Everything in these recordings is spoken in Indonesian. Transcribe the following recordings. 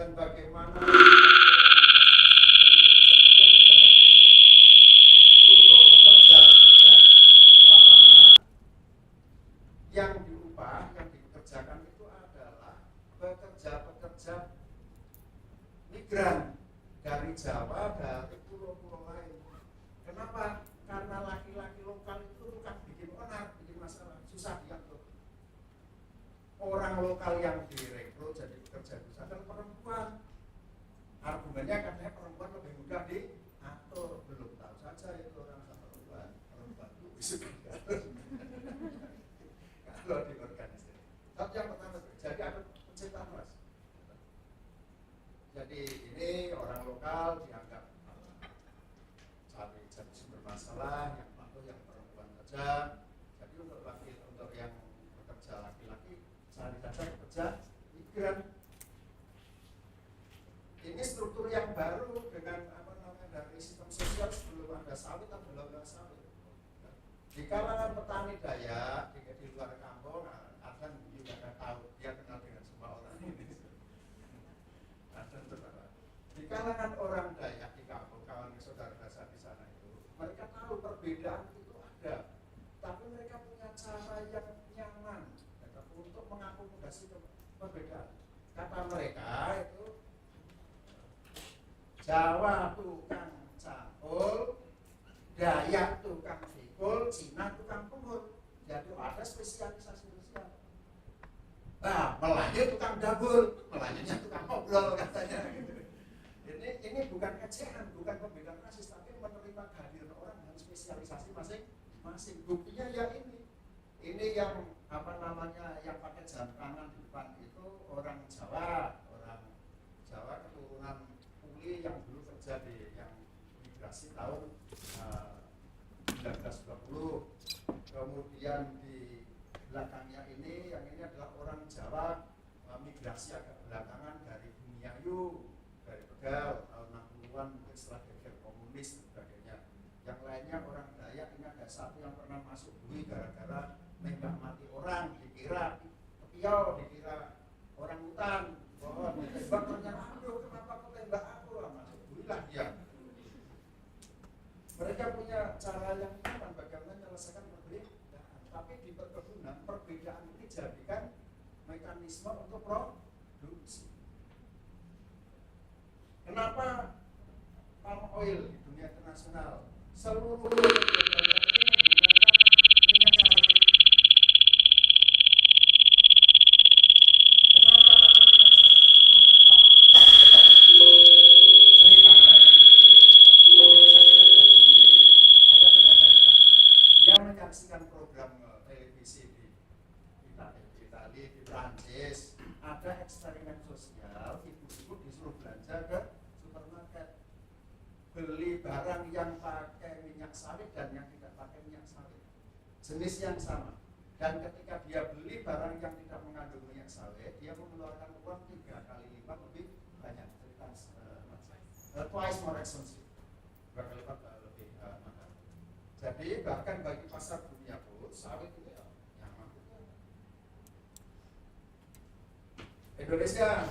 dan bagaimana untuk pekerja-pekerja lapangan yang diupah, yang dikerjakan itu adalah pekerja-pekerja migran dari Jawa, dari pulau-pulau lain. Kenapa? Karena laki-laki lokal itu tukang bikin onar, bikin masalah, susah diatur. Orang lokal yang direkrut jadi pekerja itu adalah perempuan. Argumennya katanya perempuan lebih mudah diatur. Belum tahu saja itu orang sama perempuan. Perempuan itu bisa diatur. Kalau di organisasi. Tapi yang pertama, jadi ada penciptaan mas. Jadi ini orang lokal dianggap cari sumber masalah, yang patuh yang perempuan saja. Jadi untuk yang pekerja laki-laki cari saja pekerja migran. Ini struktur yang baru dengan dari sistem sosial sebelum ada sawit atau belum ada sawit. Di kalangan petani Dayak di luar kampung, Adnan juga nggak tahu, dia kenal dengan semua orang ini. Di kalangan orang Dayak di kampung, kawan saudara saya di sana itu, mereka tahu perbedaan itu ada, tapi mereka punya cara yang nyaman untuk mengakomodasi perbedaan. Kata mereka itu, Jawa tukang cangkul, Dayak tukang pikul, Cina tukang pungut. Jadi ada spesialisasi sosial. Nah, Melayu tukang dabur, Melayunya tukang ngobrol katanya. Ini bukan ecehan, bukan pembedaan rasis, tapi menerima kehadiran orang dengan spesialisasi masing-masing. Buktinya ya ini. Ini yang yang pakai jam tangan di depan itu orang Jawa keturunan Puli yang dulu kerja di yang migrasi tahun 1920. Kemudian di belakangnya yang ini adalah orang Jawa migrasi agak belakangan dari Bumiayu, dari Tegal tahun 60-an mungkin setelah geger komunis dan sebagainya. Yang lainnya orang Dayak, ini ada satu yang pernah masuk bui gara-gara nembak mati orang, dikira kepiau, dikira orang hutan, bahwa ditembak ternyata, aduh kenapa kau tembak aku, masuk bui lah dia. Mereka punya cara yang nyaman bagaimana menyelesaikan perbedaan, tapi di perkebunan perbedaan ini dijadikan mekanisme untuk produksi. Kenapa palm oil di dunia internasional seluruh negara ini menggunakan minyak sawit? Kenapa pakai minyak sawit yang murah? Ceritanya saya tidak tahu. Dia menyaksikan program televisi di Italia, di Prancis, ada eksperimen sosial, ibu-ibu disuruh belanja ke supermarket, beli barang yang pakai minyak sawit dan yang tidak pakai minyak sawit, jenis yang sama. Dan ketika dia beli barang yang tidak mengandung minyak sawit, dia mengeluarkan uang 3 kali lipat lebih banyak, twice more expensive, 2 kali lipat lebih mahal. Jadi bahkan bagi pasar dunia pun sawit itu ya nyaman. Indonesia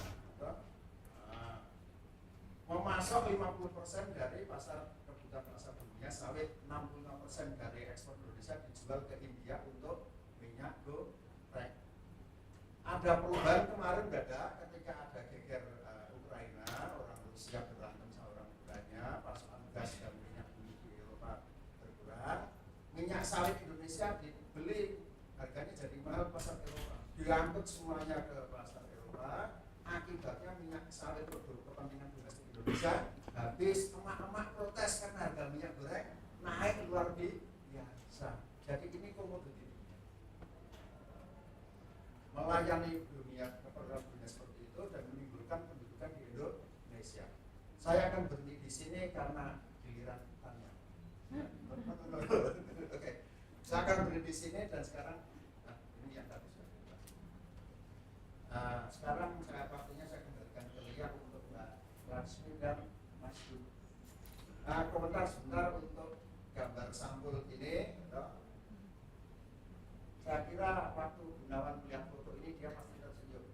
memasok 50% dari pasar kebutuhan pasar dunia sawit, 65% dari ekspor Indonesia dijual ke India untuk minyak goreng. Ada perubahan kemarin ketika ada geger Ukraina, orang Rusia berantem sama orang Ukraina, pasokan gas dan minyak bumi di Eropa berkurang, minyak sawit Indonesia dibeli harganya jadi mahal pasar Eropa, diangkut semuanya ke pasar Eropa. Akibatnya minyak sawit produk kepentingan domestik Indonesia habis. Emak-emak protes karena harga minyak goreng naik luar biasa. Jadi ini komoditi melayani dunia, program dunia seperti itu dan menimbulkan pendudukan di Indonesia. Saya akan berhenti di sini karena giliran Tania. Oke, saya akan berhenti di sini dan sekarang ini yang tadi sudah dibahas. Sekarang waktunya saya kembalikan ke Lia untuk Mbak Laksmi dan Mas Pujo. Komentar sebentar untuk gambar sampul ini. Saya kira waktu Gunawan melihat foto ini dia pasti tersenyum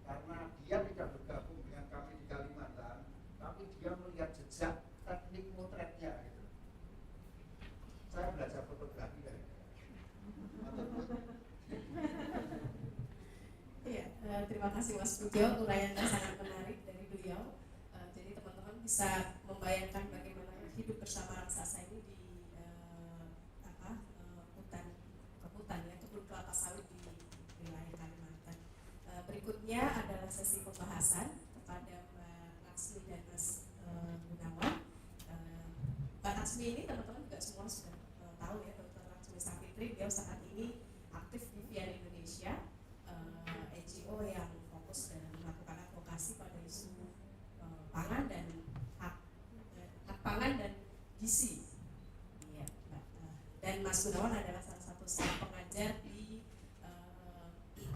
karena dia tidak bergabung dengan Terima kasih Mas Pujo, uraiannya sangat menarik dari beliau. Jadi teman-teman bisa membayangkan bagaimana hidup bersama raksasa ini di hutan ya, kebun kelapa sawit di wilayah Kalimantan. Berikutnya adalah sesi pembahasan kepada Mbak Laksmi dan Mas Gunawan. Mbak Laksmi ini teman-teman juga semua sudah tahu ya, Dr. Laksmi Savitri. Beliau saat ini aktif di VIAN Indonesia, NGO yang fokus dalam melakukan advokasi pada isu pangan dan hak pangan dan gizi. Iya, Mbak. Dan Mas Gunawan adalah salah satu staf pengajar di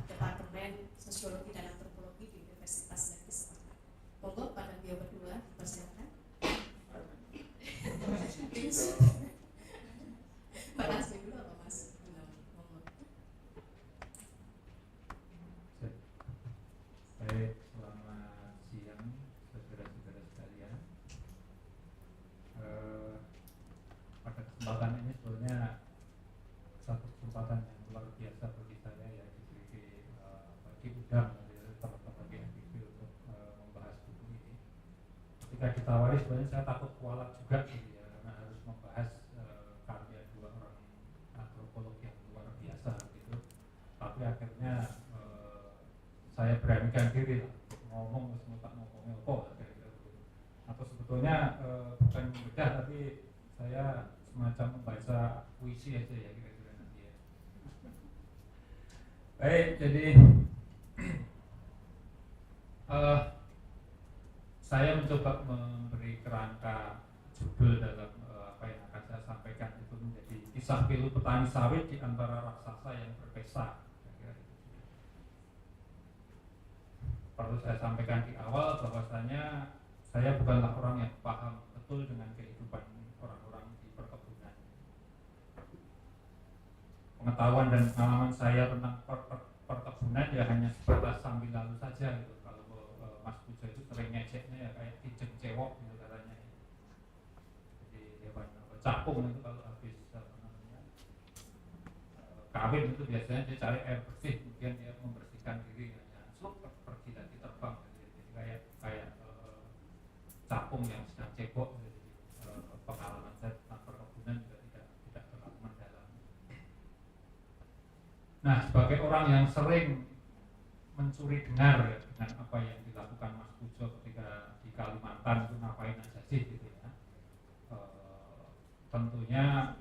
Departemen Sosiologi dan Antropologi di Universitas Negeri Semarang. Monggo pada beliau berdua persilakan. Mbak Laksmi dulu apa Mas Gunawan? Monggo. Baik, selamat siang saudara-saudara sekalian. Pada kesempatan ini sebetulnya satu kesempatan yang luar biasa bagi saya ya, diundang oleh teman-teman di NPB untuk membahas buku ini. Ketika ditawari sebenarnya saya takut kualat juga gitu ya, karena harus membahas karya dua orang antropolog yang luar biasa gitu. Tapi akhirnya saya beranikan diri lah, ngomong semua tak ngomongnya apa kira-kira begitu. Atau sebetulnya bukan membedah, tapi saya semacam membaca puisi aja ya kira-kira nanti ya. Baik, jadi saya mencoba memberi kerangka judul dalam apa yang akan saya sampaikan itu menjadi kisah pilu petani sawit di antara raksasa yang berpesta. Perlu saya sampaikan di awal bahwasanya saya bukanlah orang yang paham betul dengan kehidupan orang-orang di perkebunan. Pengetahuan dan pengalaman saya tentang perkebunan ya hanya sebatas sambil lalu saja gitu. Kalau Mas Pujo itu sering ngeceknya ya kayak kijeng cewok gitu katanya. Jadi hewan capung itu kalau habis kawin itu biasanya dia cari air bersih, kemudian dia membersihkan diri. Pergi lagi terbang, jadi kayak capung yang sedang cebok. Jadi pengalaman saya tentang perkebunan juga tidak terlalu mendalam. Nah, sebagai orang yang sering mencuri dengar ya, dengan apa yang dilakukan Mas Pujo ketika di Kalimantan itu ngapain aja sih gitu ya, tentunya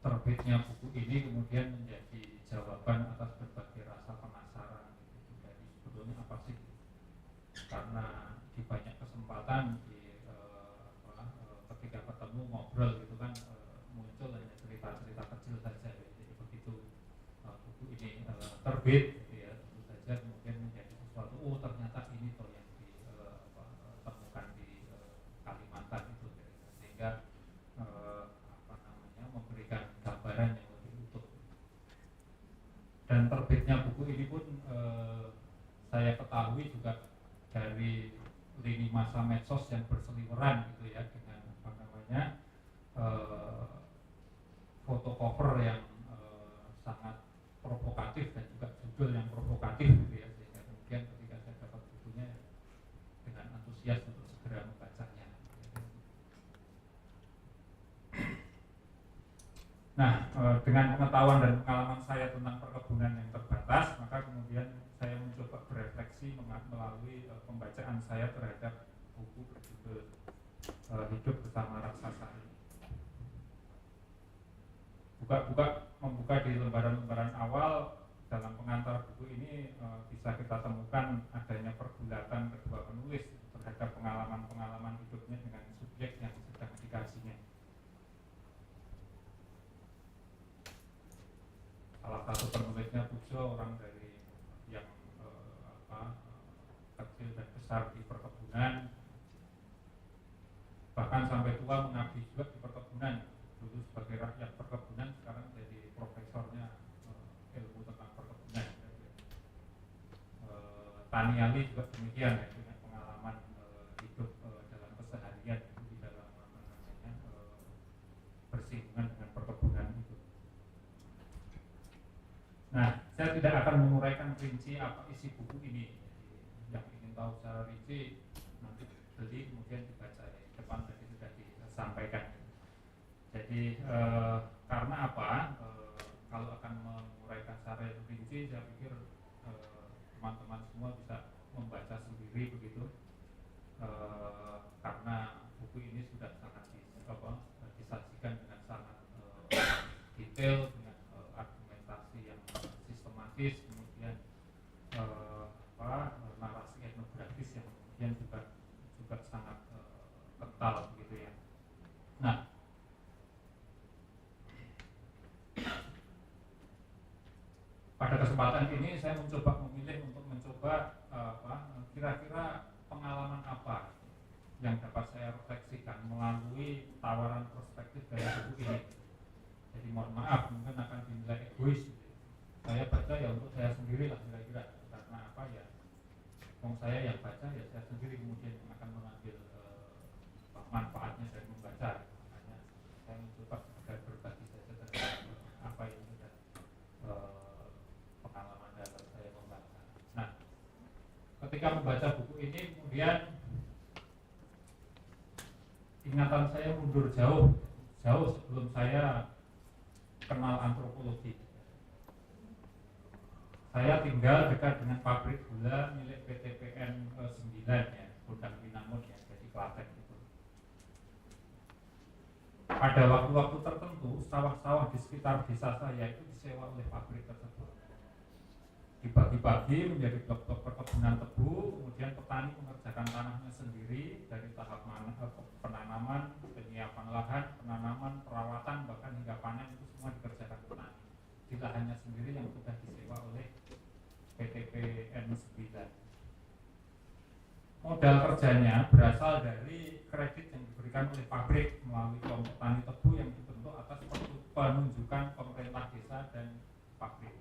terbitnya buku ini kemudian menjadi jawaban atas berbagai rasa penasaran gitu. Jadi sebetulnya apa sih? Karena di banyak kesempatan ketika ketemu ngobrol gitu kan muncul hanya cerita-cerita kecil saja. Jadi begitu buku ini terbit gitu ya, tentu saja kemudian menjadi sesuatu, oh ternyata ini toh yang ditemukan di Kalimantan itu gitu. Sehingga memberikan gambaran yang lebih utuh. Dan terbitnya buku ini pun saya ketahui juga dari lini masa medsos yang berseliweran gitu ya, dengan apa namanya foto cover yang sangat provokatif dan juga judul yang provokatif gitu ya, sehingga kemudian ketika saya dapat bukunya dengan antusias untuk segera membacanya. Nah, dengan pengetahuan dan pengalaman saya tentang perkebunan yang terbatas, maka kemudian saya mencoba berefleksi melalui pembacaan saya terhadap buku berjudul Hidup Bersama Raksasa ini. Membuka di lembaran-lembaran awal dalam pengantar buku ini bisa kita temukan adanya pergulatan kedua penulis terhadap pengalaman-pengalaman hidupnya dengan subjek yang sedang dikajinya. Salah satu penulisnya Pujo, orang dari yang kecil dan besar di perkebunan, bahkan sampai tua mengabdi juga di perkebunan. Dulu sebagai rakyat perkebunan, sekarang jadi profesornya ilmu tentang perkebunan. Tania juga demikian ya, dengan pengalaman hidup dalam keseharian di dalam bersinggungan dengan perkebunan itu. Nah, saya tidak akan menguraikan rinci apa isi buku ini. Jadi, yang ingin tahu secara rinci nanti beli kemudian dibaca ya. Depan tadi sudah disampaikan. Jadi karena apa? Kalau akan menguraikan secara rinci, saya pikir teman-teman semua bisa membaca sendiri begitu. Karena buku ini sudah sangat disajikan dengan sangat detail, dengan argumentasi yang sistematis, kemudian narasi etnografis yang kemudian juga sangat kental begitu ya. Nah, pada kesempatan ini saya memilih untuk mencoba kira-kira pengalaman apa yang dapat saya refleksikan melalui tawaran perspektif dari buku ini. Jadi mohon maaf, mungkin akan dinilai egois. Saya baca ya untuk saya sendiri lah kira-kira, karena apa ya? Saya yang baca ya saya sendiri kemudian yang akan mengambil manfaatnya dari membaca. Makanya saya mencoba sekedar berbagi saja terhadap apa yang sudah pengalaman dapat saya membaca. Nah, ketika membaca buku ini kemudian ingatan saya mundur jauh sebelum saya kenal antropologi. Saya tinggal dekat dengan pabrik gula milik PT PN 9 ya, Gudang Binangun ya, jadi Klaten itu. Pada waktu-waktu tertentu, sawah-sawah di sekitar desa saya itu disewa oleh pabrik tersebut. Dibagi-bagi menjadi blok-blok perkebunan tebu, kemudian petani mengerjakan tanahnya sendiri dari tahap penanaman, penyiapan lahan, penanaman, perawatan, bahkan hingga panen itu semua dikerjakan petani. Di lahannya sendiri yang sudah disewa oleh PT PN 9. Modal kerjanya berasal dari kredit yang diberikan oleh pabrik melalui kelompok tani tebu yang dibentuk atas penunjukan pemerintah desa dan pabrik.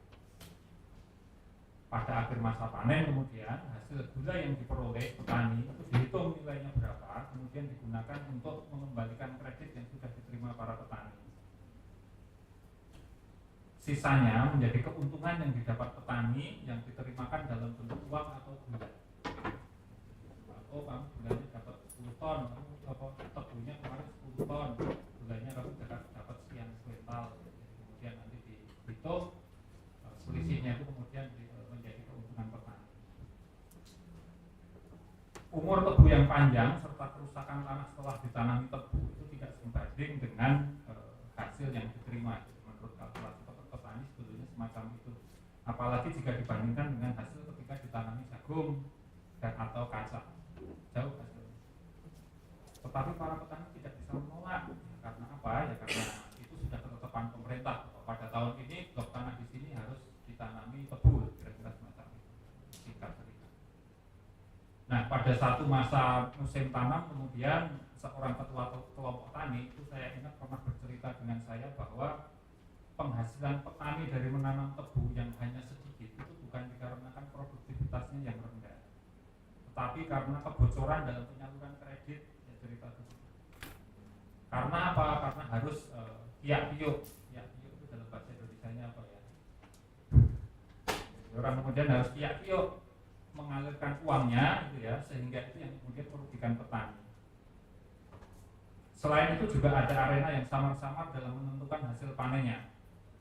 Pada akhir masa panen kemudian hasil gula yang diperoleh petani itu dihitung nilainya berapa, kemudian digunakan untuk mengembalikan kredit yang sudah diterima para petani. Sisanya menjadi keuntungan yang didapat petani yang diterimakan dalam bentuk uang atau gula. Atau kamu gulanya dapat 10 ton, kamu tebunya kemarin 10 ton, gulanya kamu dapat sekian kuintal. Kemudian nanti dihitung selisihnya itu kemudian menjadi keuntungan petani. Umur tebu yang panjang serta kerusakan tanah setelah ditanami tebu itu tidak sebanding dengan hasil yang diterima. Menurut kalkulasi petani sebetulnya semacam itu. Apalagi jika dibandingkan dengan hasil ketika ditanami jagung dan atau kacang, jauh hasilnya. Tetapi para petani tidak bisa menolak. Karena apa? Ya karena itu sudah ketetapan pemerintah. Pada tahun ini blok tanah di sini harus ditanami tebu, kira-kira semacam itu. Singkat cerita. Nah, pada satu masa musim tanam kemudian seorang ketua kelompok tani itu saya ingat pernah bercerita dengan saya bahwa penghasilan petani dari menanam tebu yang hanya sedikit itu bukan dikarenakan produktivitasnya yang rendah, tetapi karena kebocoran dalam penyaluran kredit ya, cerita tersebut. Karena apa? Karena harus kiak-kiuk itu dalam bahasa Indonesianya apa ya? Orang kemudian harus kiak-kiuk mengalirkan uangnya gitu ya, sehingga itu yang kemudian merugikan petani. Selain itu juga ada arena yang samar-samar dalam menentukan hasil panennya.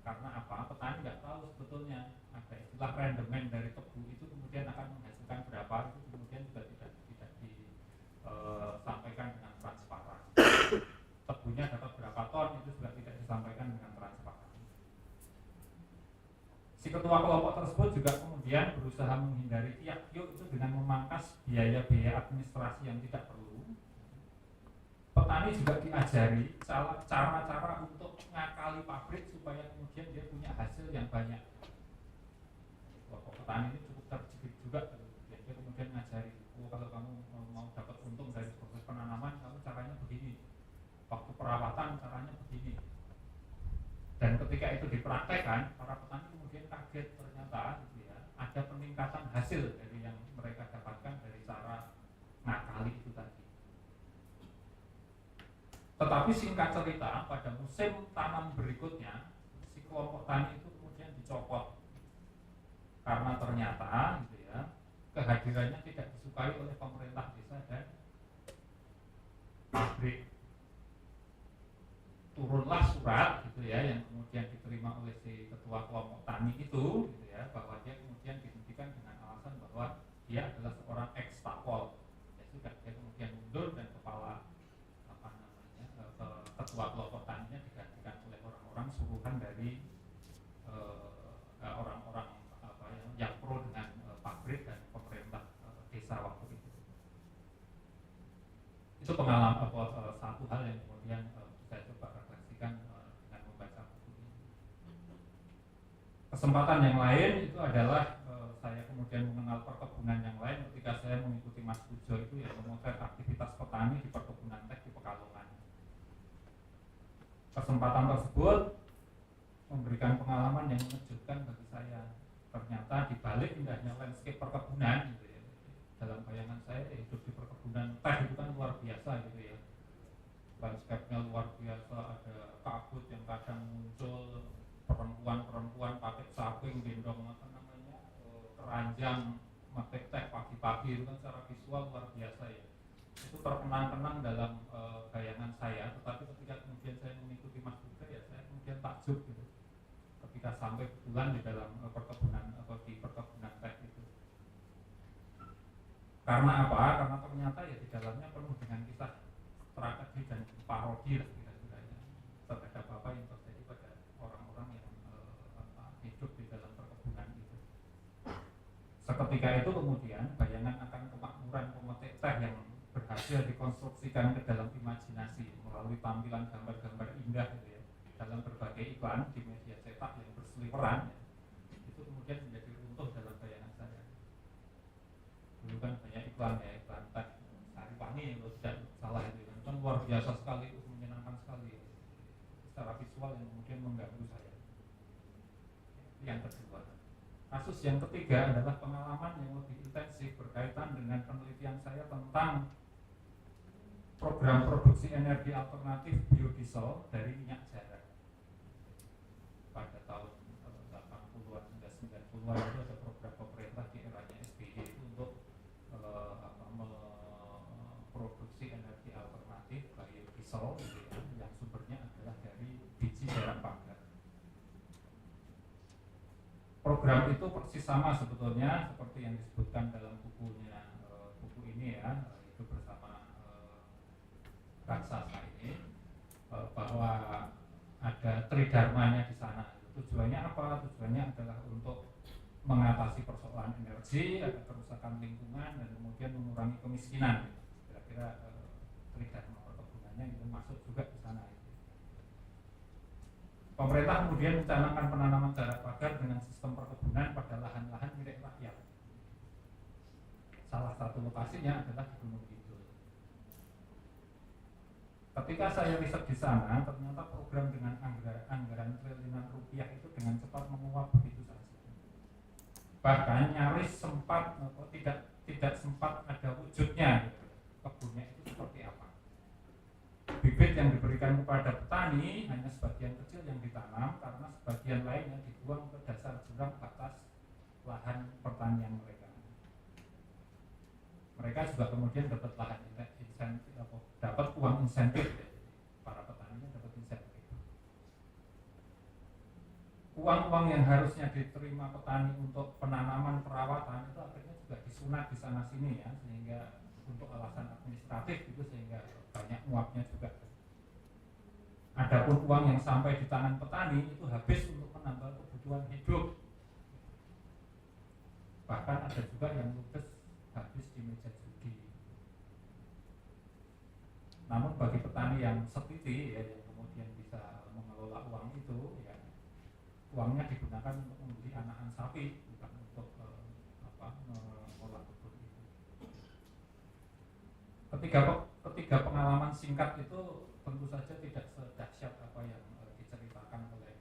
Karena apa? Petani nggak tahu sebetulnya ada istilah rendemen dari tebu itu kemudian akan menghasilkan berapa, itu kemudian juga tidak disampaikan dengan transparan. Tebunya dapat berapa ton itu juga tidak disampaikan dengan transparan. Si ketua kelompok tersebut juga kemudian berusaha menghindari kiak-kiuk itu dengan memangkas biaya-biaya administrasi yang tidak perlu. Petani juga diajari cara-cara untuk ngakali pabrik supaya kemudian dia punya hasil yang banyak. Kelompok petani ini cukup terjepit juga. Dia kemudian ngajari, kalau kamu mau dapat untung dari proses penanaman, kamu caranya begini. Waktu perawatan caranya begini. Dan ketika itu dipraktekkan, para petani kemudian kaget ternyata gitu ya, ada peningkatan hasil dari yang mereka dapatkan dari cara ngakali itu tadi. Tetapi singkat cerita, pada musim tanam berikutnya, si kelompok tani itu kemudian dicopot karena ternyata gitu ya, kehadirannya tidak disukai oleh pemerintah desa dan pabrik. Turunlah surat gitu ya, yang kemudian diterima oleh si ketua kelompok tani itu gitu ya, bahwa dia kemudian dihentikan dengan alasan bahwa dia adalah seorang ekstapol. Ya sudah, dia kemudian mundur dan kepala ketua kelompok taninya digantikan oleh orang-orang suruhan dari orang-orang yang pro dengan pabrik dan pemerintah desa waktu itu. Itu pengalaman satu hal yang kemudian saya coba refleksikan dengan membaca buku ini. Kesempatan yang lain itu adalah saya kemudian mengenal perkebunan yang lain ketika saya mengikuti Mas Pujo itu yang memotret aktivitas petani di perkebunan teh di Pekalongan. Kesempatan tersebut memberikan pengalaman yang mengejutkan bagi saya. Ternyata di balik indahnya landscape perkebunan gitu ya, dalam bayangan saya hidup di perkebunan teh itu kan luar biasa gitu ya, landscape-nya luar biasa, ada kabut yang kadang muncul, perempuan pakai saping gendong keranjang pakai teh pagi-pagi, itu kan secara visual luar biasa ya. Itu terkenang-kenang dalam bayangan saya, tetapi ketika kemudian saya mengikuti Mas Pujo ya, saya kemudian takjub gitu ketika sampai bulan di dalam perkebunan atau di perkebunan teh itu. Karena apa? Karena ternyata ya di dalamnya penuh dengan kisah tragedi dan parodi lah kira-kiranya terhadap apa yang terjadi pada orang-orang yang hidup di dalam perkebunan itu. Seketika itu kemudian bayangan akan kemakmuran pemetik teh yang berhasil dikonstruksikan ke dalam imajinasi melalui tampilan gambar-gambar indah gitu ya, dalam berbagai iklan di media cetak yang berseliweran ya, itu kemudian menjadi runtuh dalam bayangan saya. Dulu kan banyak iklan ya, iklan teh Sariwangi kalau tidak salah itu kan luar biasa sekali, menyenangkan sekali secara visual yang kemudian mengganggu saya. Yang kedua, kasus yang ketiga adalah pengalaman yang lebih intensif berkaitan dengan penelitian saya tentang program produksi energi alternatif biodiesel dari minyak jarak. Pada tahun 80-an hingga 90-an itu ada program pemerintah di eranya SBY itu untuk memproduksi energi alternatif biodiesel gitu ya, yang sumbernya adalah dari biji jarak pagar. Program itu persis sama sebetulnya seperti yang disebutkan dalam buku ini ya, Hidup Bersama Raksasa ini, bahwa ada tridharmanya di sana. Tujuannya apa? Tujuannya adalah untuk mengatasi persoalan energi, ada kerusakan lingkungan, dan kemudian mengurangi kemiskinan. Kira-kira tridharma perkebunannya itu masuk juga di sana. Pemerintah kemudian mencanangkan penanaman jarak pagar dengan sistem perkebunan pada lahan-lahan milik rakyat. Salah satu lokasinya adalah di Gunung Kidul. Ketika saya riset di sana, ternyata program dengan anggaran triliunan rupiah itu dengan cepat menguap begitu saja. Bahkan nyaris sempat tidak sempat ada wujudnya. Kebunnya itu seperti apa? Bibit yang diberikan kepada petani hanya sebagian kecil yang ditanam, karena sebagian lainnya dibuang ke dasar jurang batas lahan pertanian mereka. Mereka juga kemudian dapat lahan insentif, dapat uang insentif ya. Para petaninya dapat insentif. Uang-uang yang harusnya diterima petani untuk penanaman perawatan itu akhirnya juga disunat di sana sini ya, sehingga untuk alasan administratif itu sehingga banyak uapnya juga. Adapun uang yang sampai di tangan petani itu habis untuk menambah kebutuhan hidup. Bahkan ada juga yang ludes habis di meja judi. Namun bagi petani yang setiti ya, yang kemudian bisa mengelola uang itu ya, uangnya digunakan untuk membeli anakan sapi, bukan untuk mengolah kebun itu. Ketiga pengalaman singkat itu tentu saja tidak sedahsyat apa yang diceritakan oleh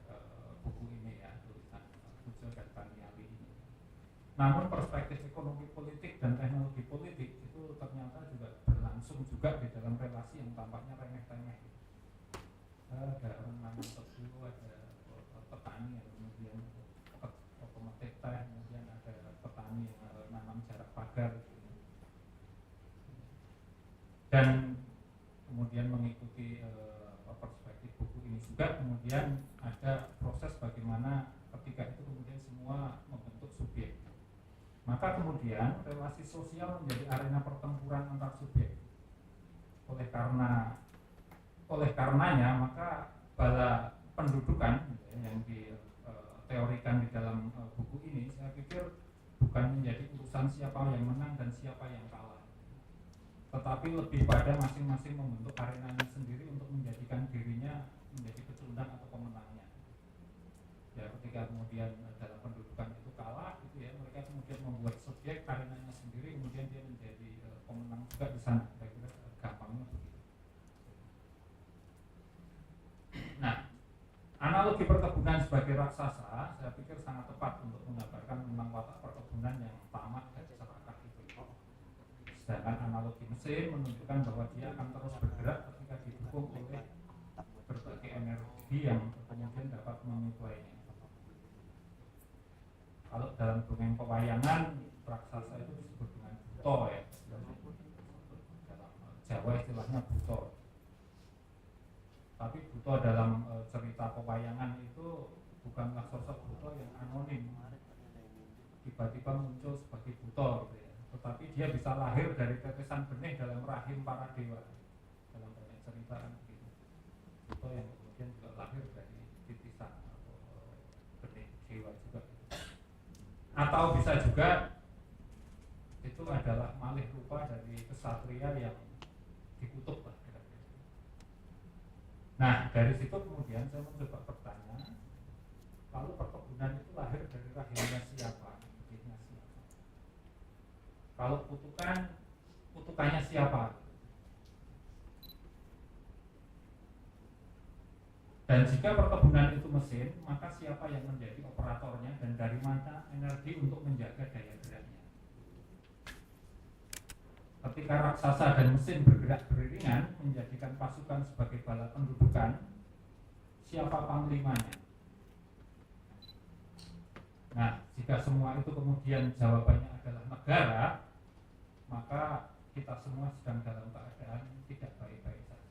buku ini ya, tulisan Pujo dan Tania ini. Namun perspektif ekonomi politik dan teknologi politik itu ternyata juga berlangsung juga di dalam relasi yang tampaknya remeh-temeh. Ada orang nanam tebu, ada petani yang kemudian pemetik teh, kemudian ada pagar. Dan kemudian mengikuti perspektif buku ini juga kemudian ada proses bagaimana ketika itu kemudian semua membentuk subjek. Maka kemudian relasi sosial menjadi arena pertempuran antar subjek. Oleh karenanya maka bala pendudukan yang diteorikan di dalam buku ini saya pikir bukan menjadi urusan siapa yang menang dan siapa yang kalah, tetapi lebih pada masing-masing membentuk arenanya sendiri untuk menjadikan dirinya menjadi pecundang atau pemenangnya. Ya, ketika kemudian dalam pendudukan itu kalah gitu ya, mereka kemudian membuat subjek arenanya sendiri, kemudian dia menjadi pemenang juga di sana. Saya kira gampangnya begitu. Nah, analogi perkebunan sebagai raksasa saya pikir sangat tepat untuk menggambarkan tentang watak perkebunan yang tamak dan serakah itu. Sedangkan analogi mesin menunjukkan bahwa dia akan terus bergerak ketika didukung oleh berbagai energi yang kemudian dapat menyuplainya. Kalau dalam dongeng pewayangan, raksasa itu disebut dengan buto ya. Dalam Jawa istilahnya buto. Tapi buto dalam cerita pewayangan itu bukanlah sosok buto yang anonim, tiba-tiba muncul sebagai buto gitu ya. Tetapi dia bisa lahir dari tetesan benih dalam rahim para dewa. Dalam banyak cerita gitu. Buto yang kemudian juga lahir dari titisan atau benih dewa juga. Atau bisa juga itu adalah malih rupa dari kesatria yang dikutuk lah. Nah, dari situ kemudian saya mencoba bertanya, lalu perkebunan itu lahir dari rahimnya siapa? Bedihnya siapa? Kalau kutukannya siapa? Dan jika perkebunan itu mesin, maka siapa yang menjadi operatornya dan dari mana energi untuk menjaga daya geraknya? Ketika raksasa dan mesin bergerak beriringan menjadikan pasukan sebagai bala pendudukan, siapa panglimanya? Nah, jika semua itu kemudian jawabannya adalah negara, maka kita semua sedang dalam keadaan tidak baik-baik saja.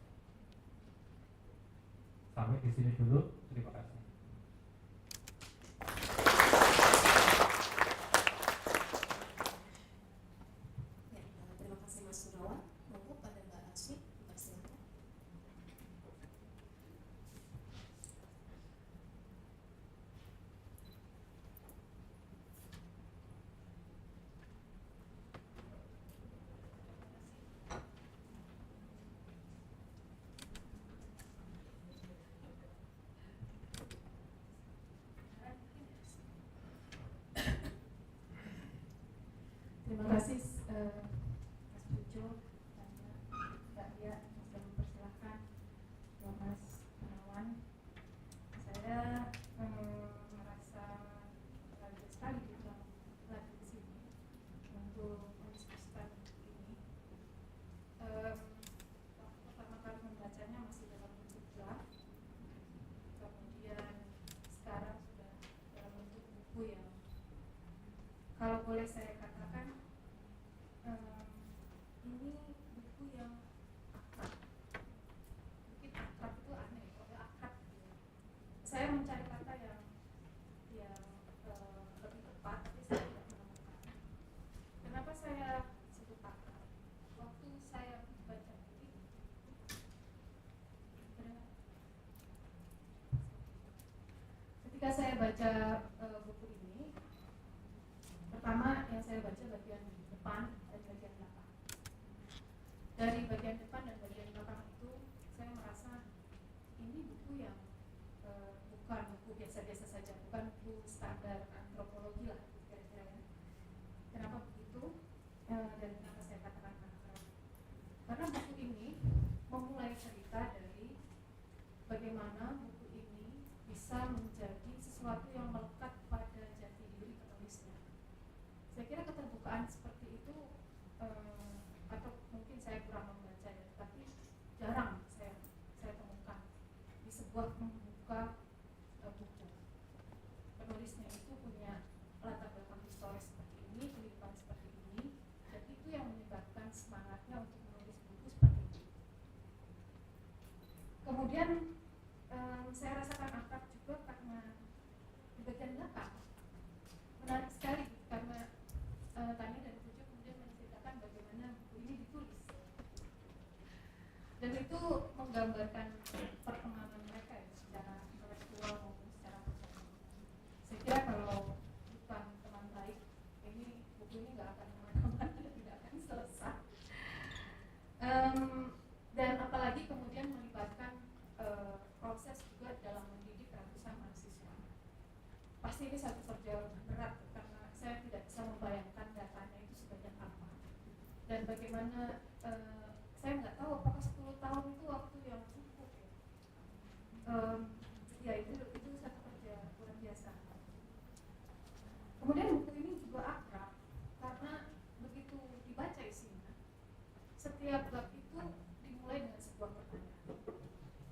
Sampai di sini dulu, terima kasih. Terima kasih Mas Gunawan. Monggo pada Mbak Laksmi, silakan. Terima kasih Mas Pujo, Tania, Mbak Dia sudah mempersilahkan Mas Gunawan. Saya merasa bahagia sekali bisa lagi di sini untuk mendiskusikan ini. Waktu pertama kali membacanya masih dalam bentuk draft, kemudian sekarang sudah dalam bentuk buku yang kalau boleh saya katakan ini buku yang akrab. Mungkin akrab itu aneh, kalau akrab gitu. Saya mencari kata yang lebih tepat, tapi saya tidak menemukan. Kenapa saya sebut akrab? Waktu saya baca ini, ketika saya baca buku ini, pertama yang saya baca bagian depan dan bagian belakang. Dari bagian depan dan bagian belakang itu saya merasa ini buku yang bukan buku biasa-biasa saja, bukan buku standar antropologi lah kira-kira ya. Kenapa begitu? Dan kenapa saya katakan akrab? Karena buku ini memulai cerita dari bagaimana buku ini bisa menjadi sesuatu yang melekat pada jati diri penulisnya. Saya kira keterbukaan seperti itu atau mungkin saya kurang membaca ya, itu menggambarkan perkembangan mereka ya, secara intelektual maupun secara personal. Saya kira kalau bukan teman baik, ini buku ini nggak akan kemana-mana, tidak akan selesai. Dan apalagi kemudian melibatkan proses juga dalam mendidik ratusan mahasiswa. Pasti ini satu kerja berat karena saya tidak bisa membayangkan datanya itu sebanyak apa dan bagaimana. Saya nggak tahu apakah 10 tahun itu waktu yang cukup ya. Ya itu satu kerja luar biasa. Kemudian buku ini juga akrab karena begitu dibaca isinya, setiap bab itu dimulai dengan sebuah pertanyaan.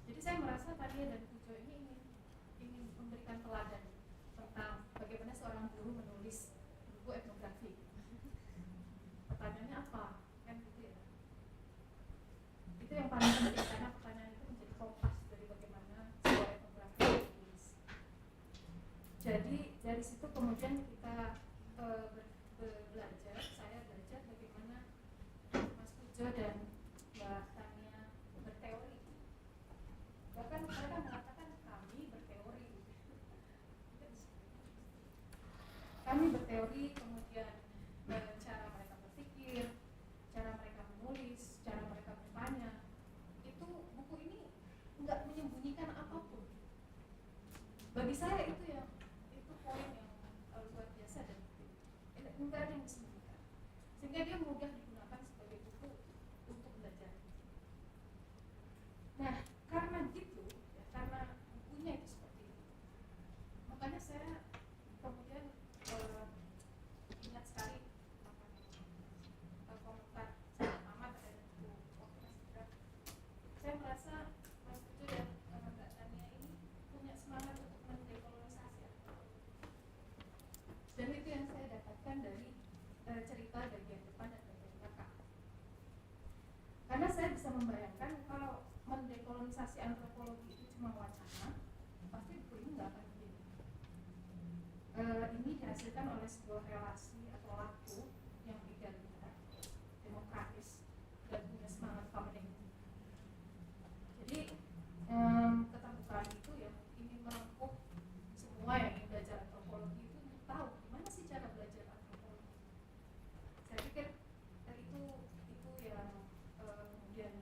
Jadi saya merasa Tania dan Pujo ini ingin memberikan teladan tentang bagaimana seorang guru menulis buku etnografi. Pertanyaannya apa? Kan gitu ya. Itu yang paling penting karena pertanyaan itu menjadi kompas dari bagaimana sebuah etnografi ditulis. Jadi dari situ kemudian kita belajar, saya belajar bagaimana Mas Pujo dan Mbak Tania berteori. Bahkan mereka mengatakan kami berteori. Kami berteori, kemudian cara mereka berpikir, cara mereka menulis, cara mereka bertanya. Itu buku ini nggak menyembunyikan apapun. Bagi saya itu poin yang luar biasa dan nggak ada yang disembunyikan. Sehingga dia mudah digunakan sebagai buku untuk belajar. Nah, karena gitu, ya, karena bukunya itu seperti itu, makanya saya kemudian ingat sekali komentar saya Mamat ada buku waktu masih. Saya merasa Mas Pujo dan Mbak Tania ini punya semangat untuk mendekolonisasi antropologi. Dan itu yang saya dapatkan dari cerita bagian depan dan bagian belakang. Karena saya bisa membayangkan kalau mendekolonisasi antropologi itu cuma wacana, pasti buku ini nggak akan begini. Ini dihasilkan oleh sebuah relasi atau laku yang egaliter, demokratis, dan punya semangat common. Jadi keterbukaan itu yang ingin merangkup semua yang ingin belajar antropologi itu untuk tahu gimana sih cara belajar antropologi. Saya pikir itu yang kemudian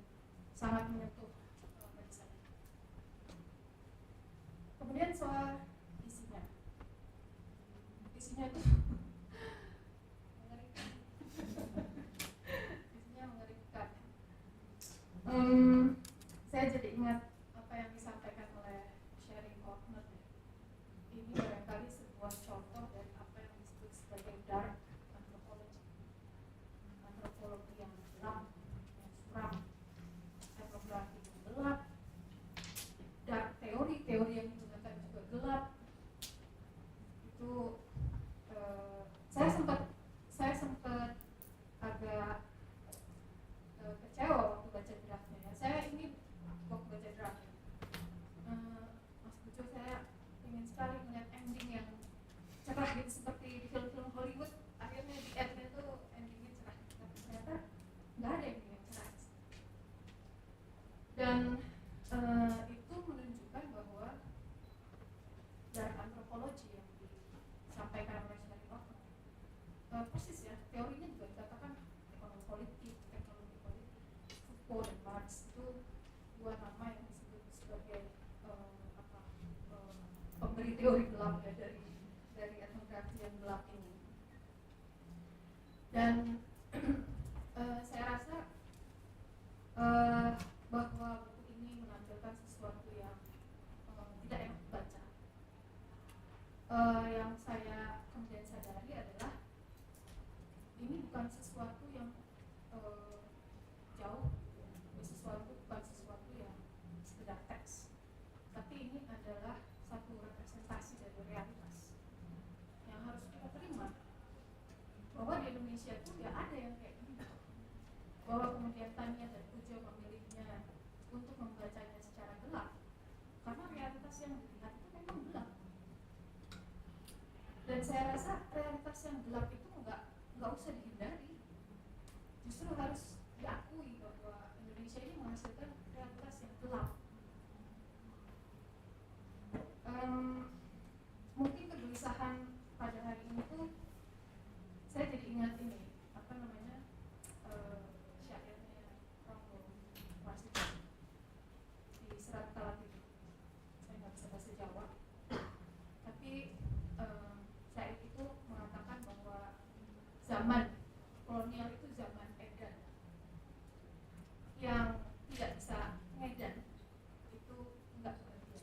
sangat menyentuh bagi saya. Kemudian soal isinya itu mengerikan. Isinya mengerikan. Saya jadi ingat apa yang disampaikan oleh sharing partner. Ini barangkali sebuah contoh dari apa yang disebut sebagai dark anthropology. Antropologi yang gelap, yang suram, etnografi yang gelap, dark teori yang digunakan juga gelap. Itu saya sempat agak kecewa waktu baca draftnya. Saya ini waktu baca draftnya, Mas Pujo, saya ingin sekali melihat ending yang cerah gitu seperti di film-film Hollywood. Akhirnya di endnya tuh endingnya cerah, tapi ternyata nggak ada ending yang cerah. Dan itu menunjukkan bahwa dark antropologi yang disampaikan oleh sharing partner persis ya, teorinya juga dikatakan ekonomi politik, teknologi politik. Foucault dan Marx itu dua nama yang disebut sebagai pemberi teori gelap ya dari etnografi yang gelap ini. Dan saya rasa bahwa buku ini menampilkan sesuatu yang tidak enak dibaca. Yang saya kemudian sadari adalah ini bukan sesuatu yang jauh, bukan sesuatu yang sekedar teks, tapi ini adalah satu representasi dari realitas yang harus kita terima, bahwa di Indonesia itu ya ada yang kayak gini, bahwa kemudian Tania dan Pujo memilihnya untuk membacanya secara gelap karena realitas yang dilihat itu memang gelap. Dan saya rasa realitas yang gelap itu nggak usah dihindari, justru harus diakui bahwa Indonesia ini menghasilkan ingat ini apa namanya syairnya Prof Manusis di Serat Kalat itu. Saya nggak bisa bahasa Jawa, tapi syair itu mengatakan bahwa zaman kolonial itu zaman edan. Yang tidak bisa ngedan itu enggak bahagia.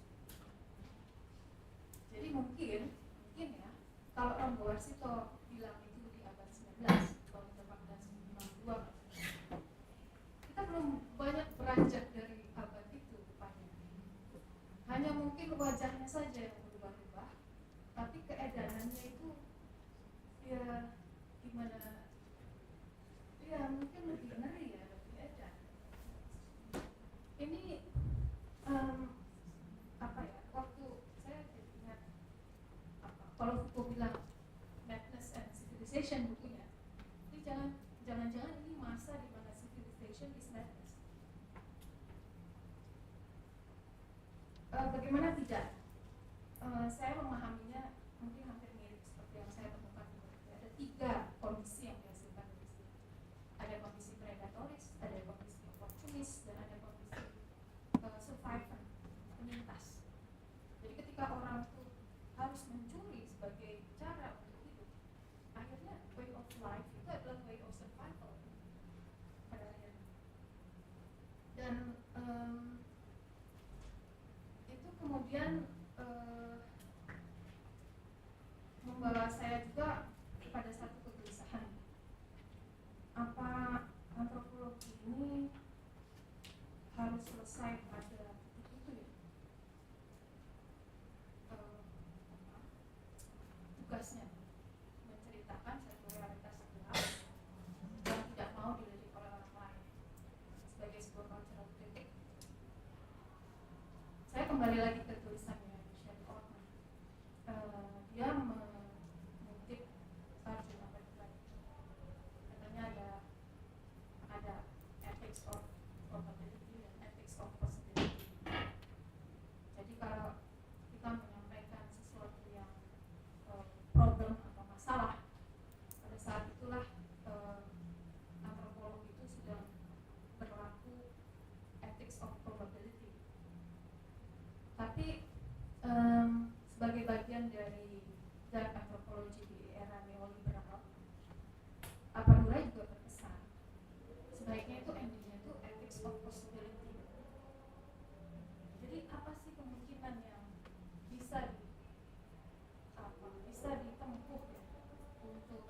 Jadi mungkin ya, kalau Om Bowarsito bilang itu di abad 19 tahun 1852, kita belum banyak beranjak dari abad itu rupanya. Hanya mungkin wajahnya saja yang berubah-ubah, tapi keedanannya itu ya gimana? Ya mungkin lebih ngeri ya, lebih edan. Ini apa ya? Waktu saya jadi ingat kalau Pujo bilang Madness and Civilization bukunya, ini jangan-jangan ini masa di mana civilization is madness. Bagaimana tidak? Saya memahaminya mungkin hampir mirip seperti yang saya temukan di buku. Ada 3 kondisi yang dihasilkan dari sini. Ada kondisi predatoris, ada kondisi opportunis, dan ada kondisi survivor, penyintas. Jadi ketika orang itu harus mencuri sebagai cara untuk hidup, akhirnya way of life itu adalah way of survival pada akhirnya. Dan itu kemudian membawa saya juga kepada satu kegelisahan. Apa antropologi ini harus selesai pada titik itu ya? Tugasnya menceritakan satu realitas gelap yang tidak mau dilirik oleh orang lain sebagai sebuah cultural critic. Saya kembali lagi ke tulisannya Michelle Ortman. Dia mengutip Sarjun apa itu tadi, katanya ada ethics of probability dan ethics of possibility. Jadi kalau kita menyampaikan sesuatu yang problem atau masalah, pada saat itulah antropolog itu sedang berlaku ethics of probability. Tapi sebagai bagian dari dark antropologi di era neoliberal, Apadura juga berpesan sebaiknya itu endingnya itu ethics of possibility. Jadi apa sih kemungkinan yang bisa ditempuh ya, untuk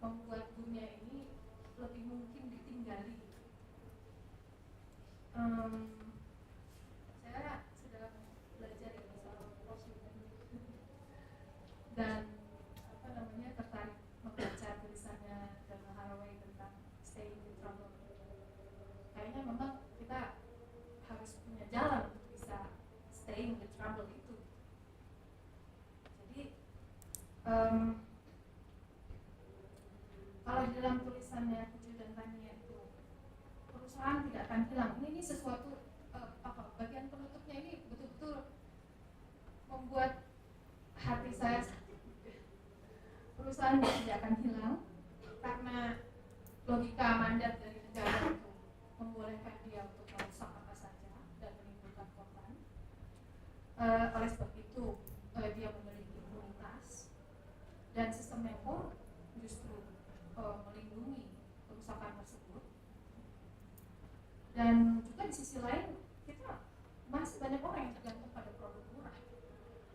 membuat dunia ini lebih mungkin ditinggali. Saya sedang belajar ya soal Prof dan tertarik membaca tulisannya Dharma Haraway tentang staying in trouble. Kayaknya memang kita harus punya jalan untuk bisa staying in trouble itu. Jadi kalau di dalam tulisannya Pujo dan Tania itu perusahaan tidak akan hilang. Ini sesuatu bagian penutupnya ini betul-betul membuat hati saya sakit. Perusahaan tidak akan hilang karena logika mandat dari negara itu membolehkan dia untuk merusak apa saja dan menimbulkan korban. Oleh sebab itu dia memiliki imunitas dan sistem yang korup justru melindungi kerusakan tersebut. Dan juga di sisi lain kita masih banyak orang yang tergantung pada produk murah,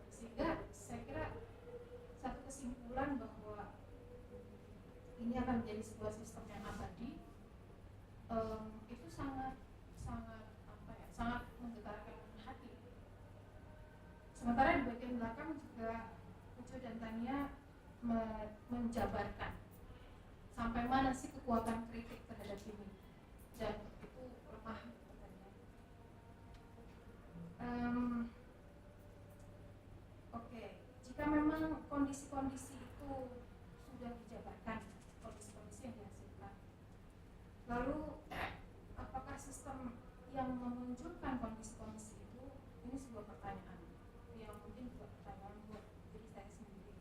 sehingga saya kira satu kesimpulan bahwa ini akan menjadi sebuah sistem yang abadi itu sangat menggetarkan hati. Sementara di bagian belakang juga Pujo dan Tania menjabarkan sampai mana sih kekuatan kritik terhadap ini, dan itu lemah katanya. Oke, jika memang kondisi-kondisi itu sudah dijabarkan, kondisi-kondisi yang dihasilkan, lalu apakah sistem yang memunculkan kondisi-kondisi itu, ini sebuah pertanyaan yang mungkin juga pertanyaan buat diri saya sendiri,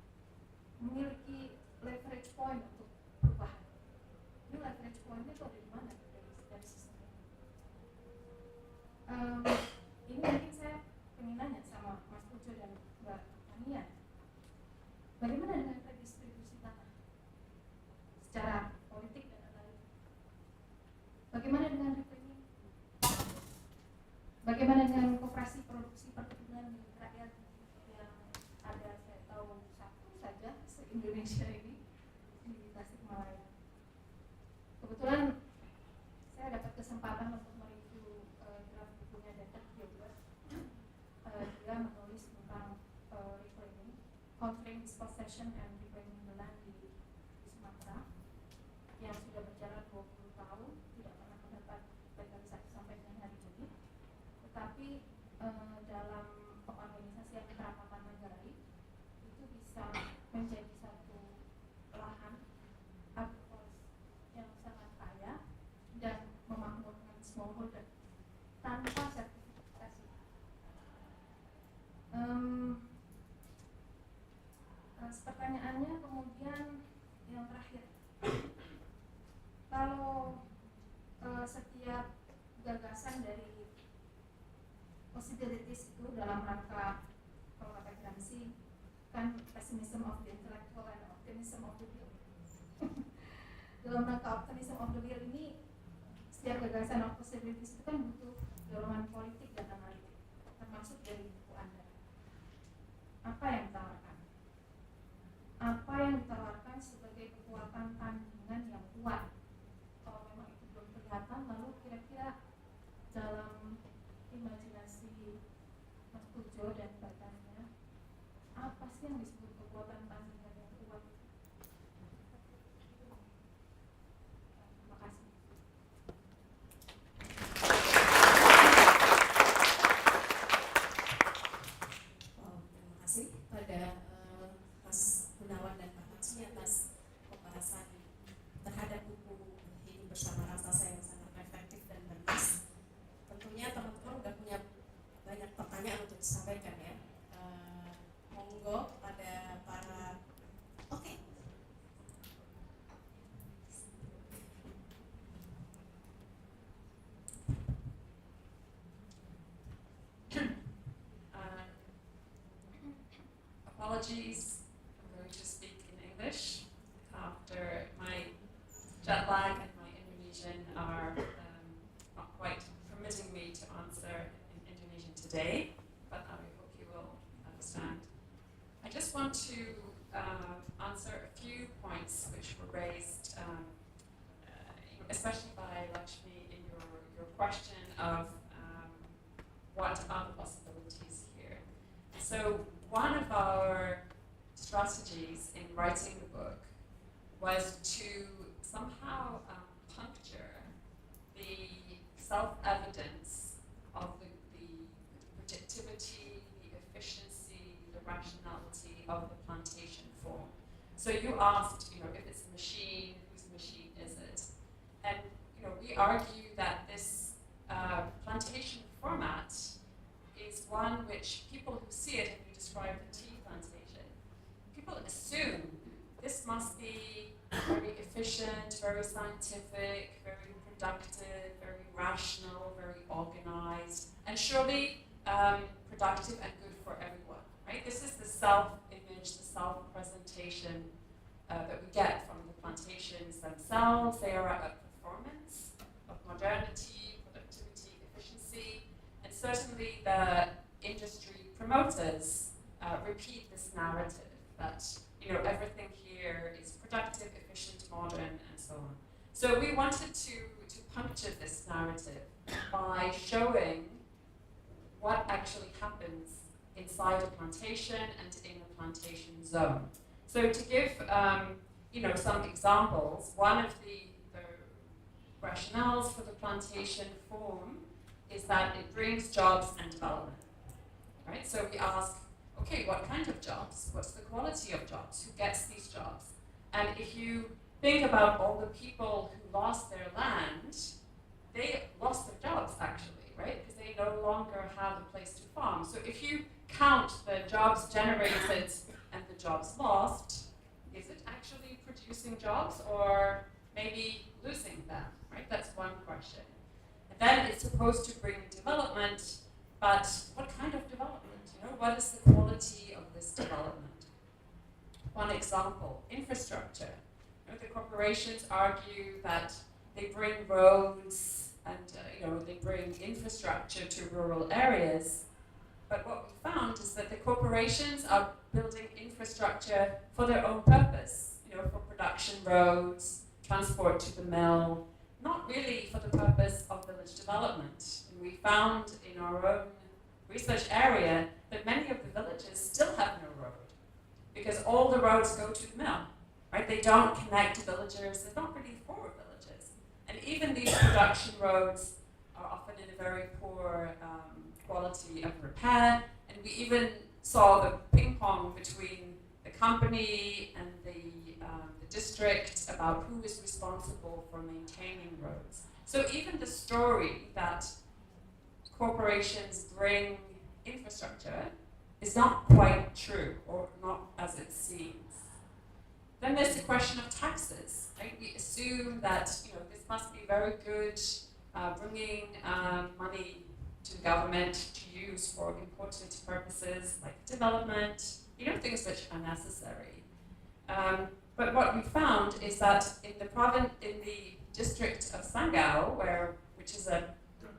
memiliki leverage point untuk perubahan. poinnya tuh ada di mana dari sistem ini. Ini mungkin saya pengen nanya sama Mas Pujo dan Mbak Tania, bagaimana dengan redistribusi tanah secara politik dan analitik? Bagaimana dengan reclaiming? Bagaimana dengan koperasi produksi perkebunan milik rakyat yang ada, saya tahu satu saja se-Indonesia ini di Tasikmalaya. Kebetulan saya dapat kesempatan untuk mereview draft bukunya Dr. Yoga. Dia menulis tentang reclaiming, countering dispossession and reclaiming the land di Sumatera yang sudah berjalan 20 tahun, tidak pernah mendapat legalisasi sampai dengan hari ini. Tetapi dalam pengorganisasian kerapatan negari itu bisa menjadi satu lahan agrikos yang sangat kaya dan memakmurkan smallholder tanpa sertifikasi. Pertanyaannya kemudian yang terakhir, kalau setiap gagasan dari possibilities itu dalam rangka, kalau kata Gramsci kan pessimism of the intellectual and optimism of the will. Dalam rangka optimism of the will ini, setiap gagasan of possibilities itu kan butuh dorongan politik dan analitik, termasuk dari buku Anda. Apa yang ditawarkan? Apa yang ditawarkan sebagai kekuatan tandingan yang kuat? Kalau memang itu belum kelihatan, lalu kira-kira dalam imajinasi Mas Pujo dan Mbak Tania, apa sih yang disebut kekuatan tandingan yang kuat? Terima kasih. Terima kasih pada Mas Gunawan dan Pak Laksmi atas pembahasan terhadap buku Hidup Bersama Raksasa yang sangat efektif dan bernas. Tentunya teman-teman udah punya banyak pertanyaan untuk disampaikan ya. Monggo pada para Apologies, I'm going to speak in English after my jet lag and my Indonesian are not quite permitting me to answer in Indonesian today, but I hope you will understand. I just want to answer a few points which were raised, especially by Laksmi in your question of what are the possibilities here. So one of our strategies in writing the book was to somehow puncture the self-evidence of the productivity, the efficiency, the rationality of the plantation form. So you asked, if it's a machine, whose machine is it? And we argue that this plantation format is one which people who see it, and you describe the tea plantation, people assume this must be very efficient, very scientific, very productive, very rational, very organized, and surely productive and good for everyone, right? This is the self-image, the self-presentation that we get from the plantations themselves. They are a performance of modernity, productivity, efficiency, and certainly the industry promoters repeat this narrative that everything here is productive, efficient, modern, and so on. So we wanted to puncture this narrative by showing what actually happens inside a plantation and in a plantation zone. So to give some examples, one of the rationales for the plantation form is that it brings jobs and development. Right? So we ask, okay, what kind of jobs? What's the quality of jobs? Who gets these jobs? And if you think about all the people who lost their land, they lost their jobs actually, right? Because they no longer have a place to farm. So if you count the jobs generated and the jobs lost, is it actually producing jobs or maybe losing them? it's supposed to bring development, but what kind of development? What is the quality of this development? One example, infrastructure. The corporations argue that they bring roads and they bring infrastructure to rural areas. But what we found is that the corporations are building infrastructure for their own purpose, for production roads, transport to the mill, not really for the purpose of village development. And we found in our own research area that many of the villages still have no road because all the roads go to the mill, right? They don't connect to villagers. They're not really for villages. And even these production roads are often in a very poor quality of repair. And we even saw the ping pong between the company and the district about who is responsible for maintaining roads. So even the story that corporations bring infrastructure is not quite true, or not as it seems. Then there's the question of taxes, right? We assume that this must be very good, bringing money to the government to use for important purposes like development, things which are necessary. But what we found is that in the district of Sangao, which is a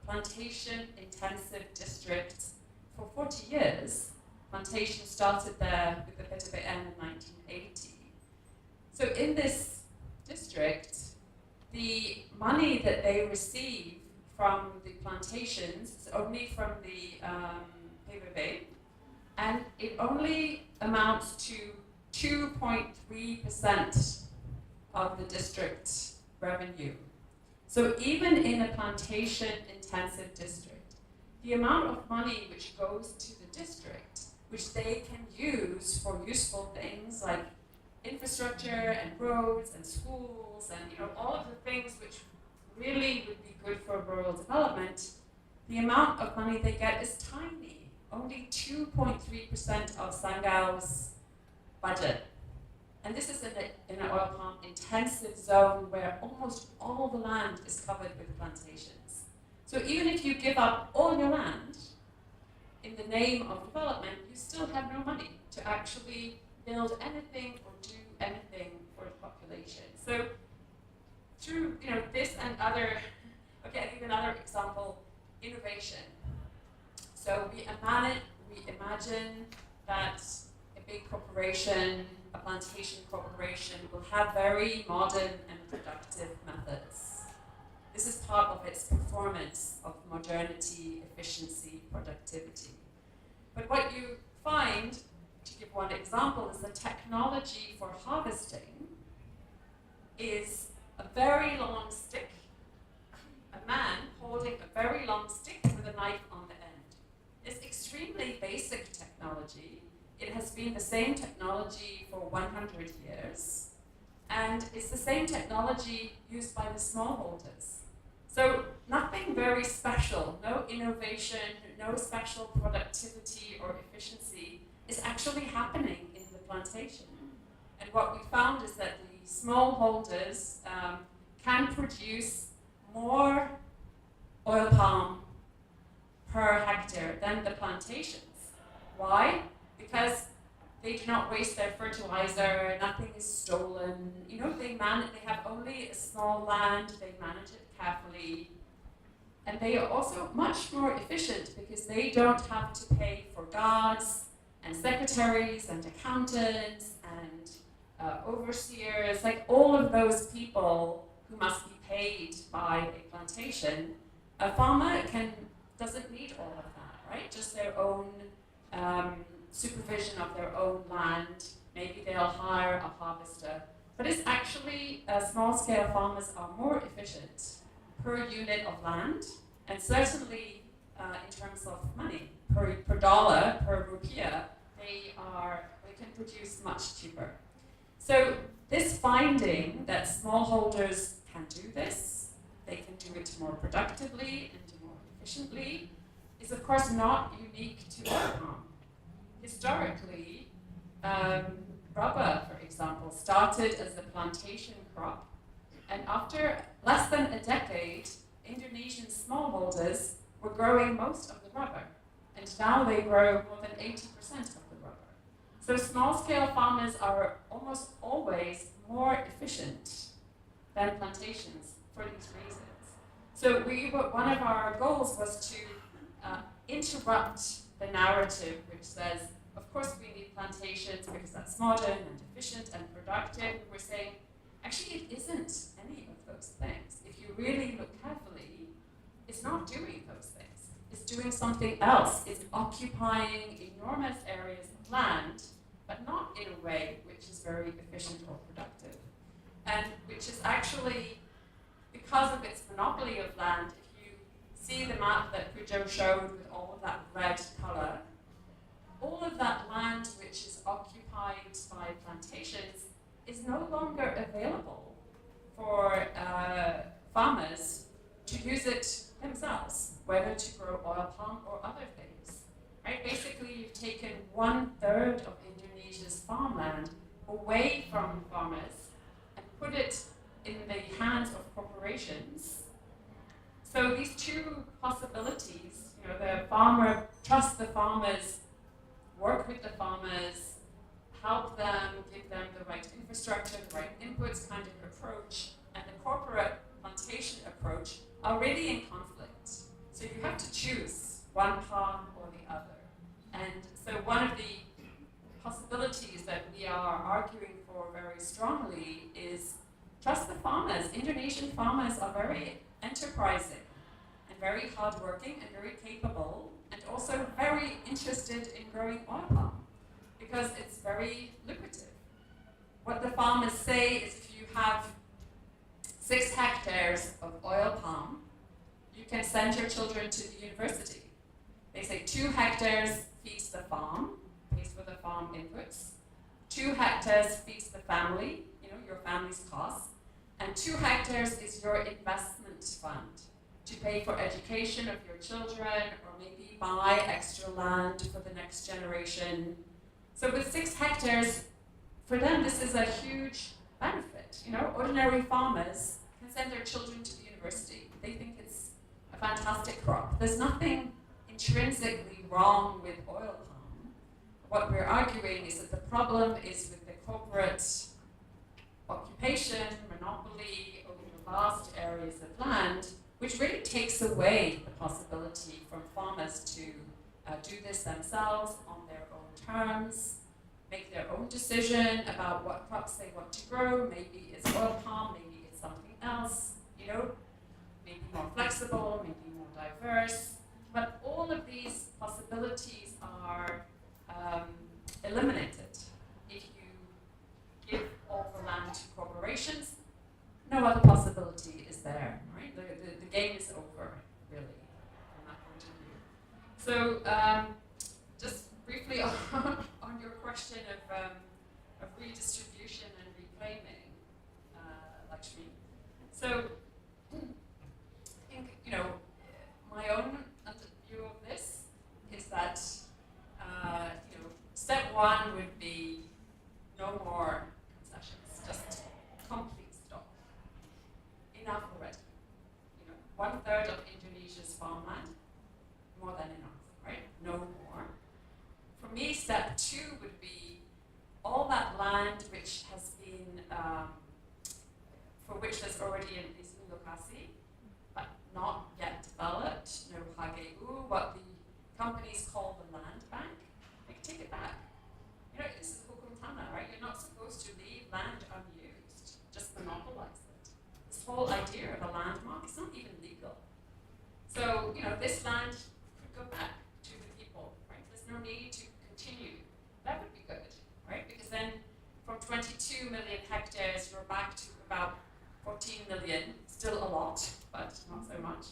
plantation-intensive district for 40 years, plantation started there with the PTBN in 1980. So in this district, the money that they receive from the plantations is only from the PVB, and it only amounts to 2.3% of the district revenue. So even in a plantation-intensive district, the amount of money which goes to the district, which they can use for useful things like infrastructure and roads and schools and all of the things which really would be good for rural development, the amount of money they get is tiny. Only 2.3% of Sangao's budget. And this is in an oil palm intensive zone where almost all the land is covered with plantations. So even if you give up all your land in the name of development, you still have no money to actually build anything or do anything for the population. So through this and other, even another example, innovation. So we imagine that a big corporation, a plantation corporation, will have very modern and productive methods. This is part of its performance of modernity, efficiency, productivity. But what you find, to give one example, is the technology for harvesting is a very long stick, a man holding a very long stick with a knife on the end. It's extremely basic technology. It has been the same technology for 100 years, and it's the same technology used by the smallholders. So nothing very special, no innovation, no special productivity or efficiency is actually happening in the plantation. And what we found is that the smallholders can produce more oil palm per hectare than the plantations. Why? Because they do not waste their fertilizer, nothing is stolen. They have only a small land, they manage it carefully. And they are also much more efficient because they don't have to pay for guards and secretaries and accountants and overseers, like all of those people who must be paid by a plantation. A farmer doesn't need all of that, right? Just their own supervision of their own land. Maybe they'll hire a harvester. But it's actually, small-scale farmers are more efficient per unit of land, and certainly in terms of money, per dollar, per rupiah, they can produce much cheaper. So this finding that smallholders can do this, they can do it more productively and more efficiently, is of course not unique to oil palm. Historically, rubber, for example, started as a plantation crop, and after less than a decade, Indonesian smallholders were growing most of the rubber, and now they grow more than 80% of the rubber. So small-scale farmers are almost always more efficient than plantations for these reasons. So one of our goals was to interrupt the narrative which says, of course we need plantations because that's modern and efficient and productive. We're saying, actually it isn't any of those things. If you really look carefully, it's not doing those things. It's doing something else. It's occupying enormous areas of land, but not in a way which is very efficient or productive. And which is actually, because of its monopoly of land, if you see the map that Pujo showed with all of that red color, all of that land which is occupied by plantations is no longer available for farmers to use it themselves, whether to grow oil palm or other things. Right? Basically, you've taken 1/3 of Indonesia's farmland away from farmers and put it in the hands of corporations. So these two possibilities, the farmer, trust the farmers, work with the farmers, help them, give them the right infrastructure, the right inputs kind of approach, and the corporate plantation approach are really in conflict. So you have to choose one path or the other. And so one of the possibilities that we are arguing for very strongly is trust the farmers. Indonesian farmers are very enterprising and very hardworking and very capable, and also very interested in growing oil palm because it's very lucrative. What the farmers say is if you have 6 hectares of oil palm, you can send your children to the university. They say 2 hectares feeds the farm, pays for the farm inputs. 2 hectares feeds the family, your family's costs. And 2 hectares is your investment fund to pay for education of your children or maybe buy extra land for the next generation. So with 6 hectares, for them this is a huge benefit. Ordinary farmers can send their children to the university. They think it's a fantastic crop. There's nothing intrinsically wrong with oil palm. What we're arguing is that the problem is with the corporate occupation, monopoly over vast areas of land, which really takes away the possibility from farmers to do this themselves on their own terms, make their own decision about what crops they want to grow. Maybe it's oil palm, maybe it's something else, maybe more flexible, maybe more diverse. But all of these possibilities are eliminated if you give all the land to corporations. No other possibility is there, right? The game is over, really, from that point of view. So, just briefly on your question of redistribution and reclaiming, Laksmi. So, I think, my own view of this is that, step 1 would be no more concessions, just complete stop. Enough already. 1/3 of Indonesia's farmland, more than enough, right? No more. For me, step 2 would be all that land which has been, for which there's already an izin lokasi, but not yet developed, no HGU, what the companies call the land bank, take it back. This is hukum tanah, right? You're not supposed to leave land unused, just monopolize it. This whole idea of a landmark is not even legal. So, this land could go back to the people, right? There's no need to continue. That would be good, right? Because then from 22 million hectares, you're back to about 14 million. Still a lot, but not so much.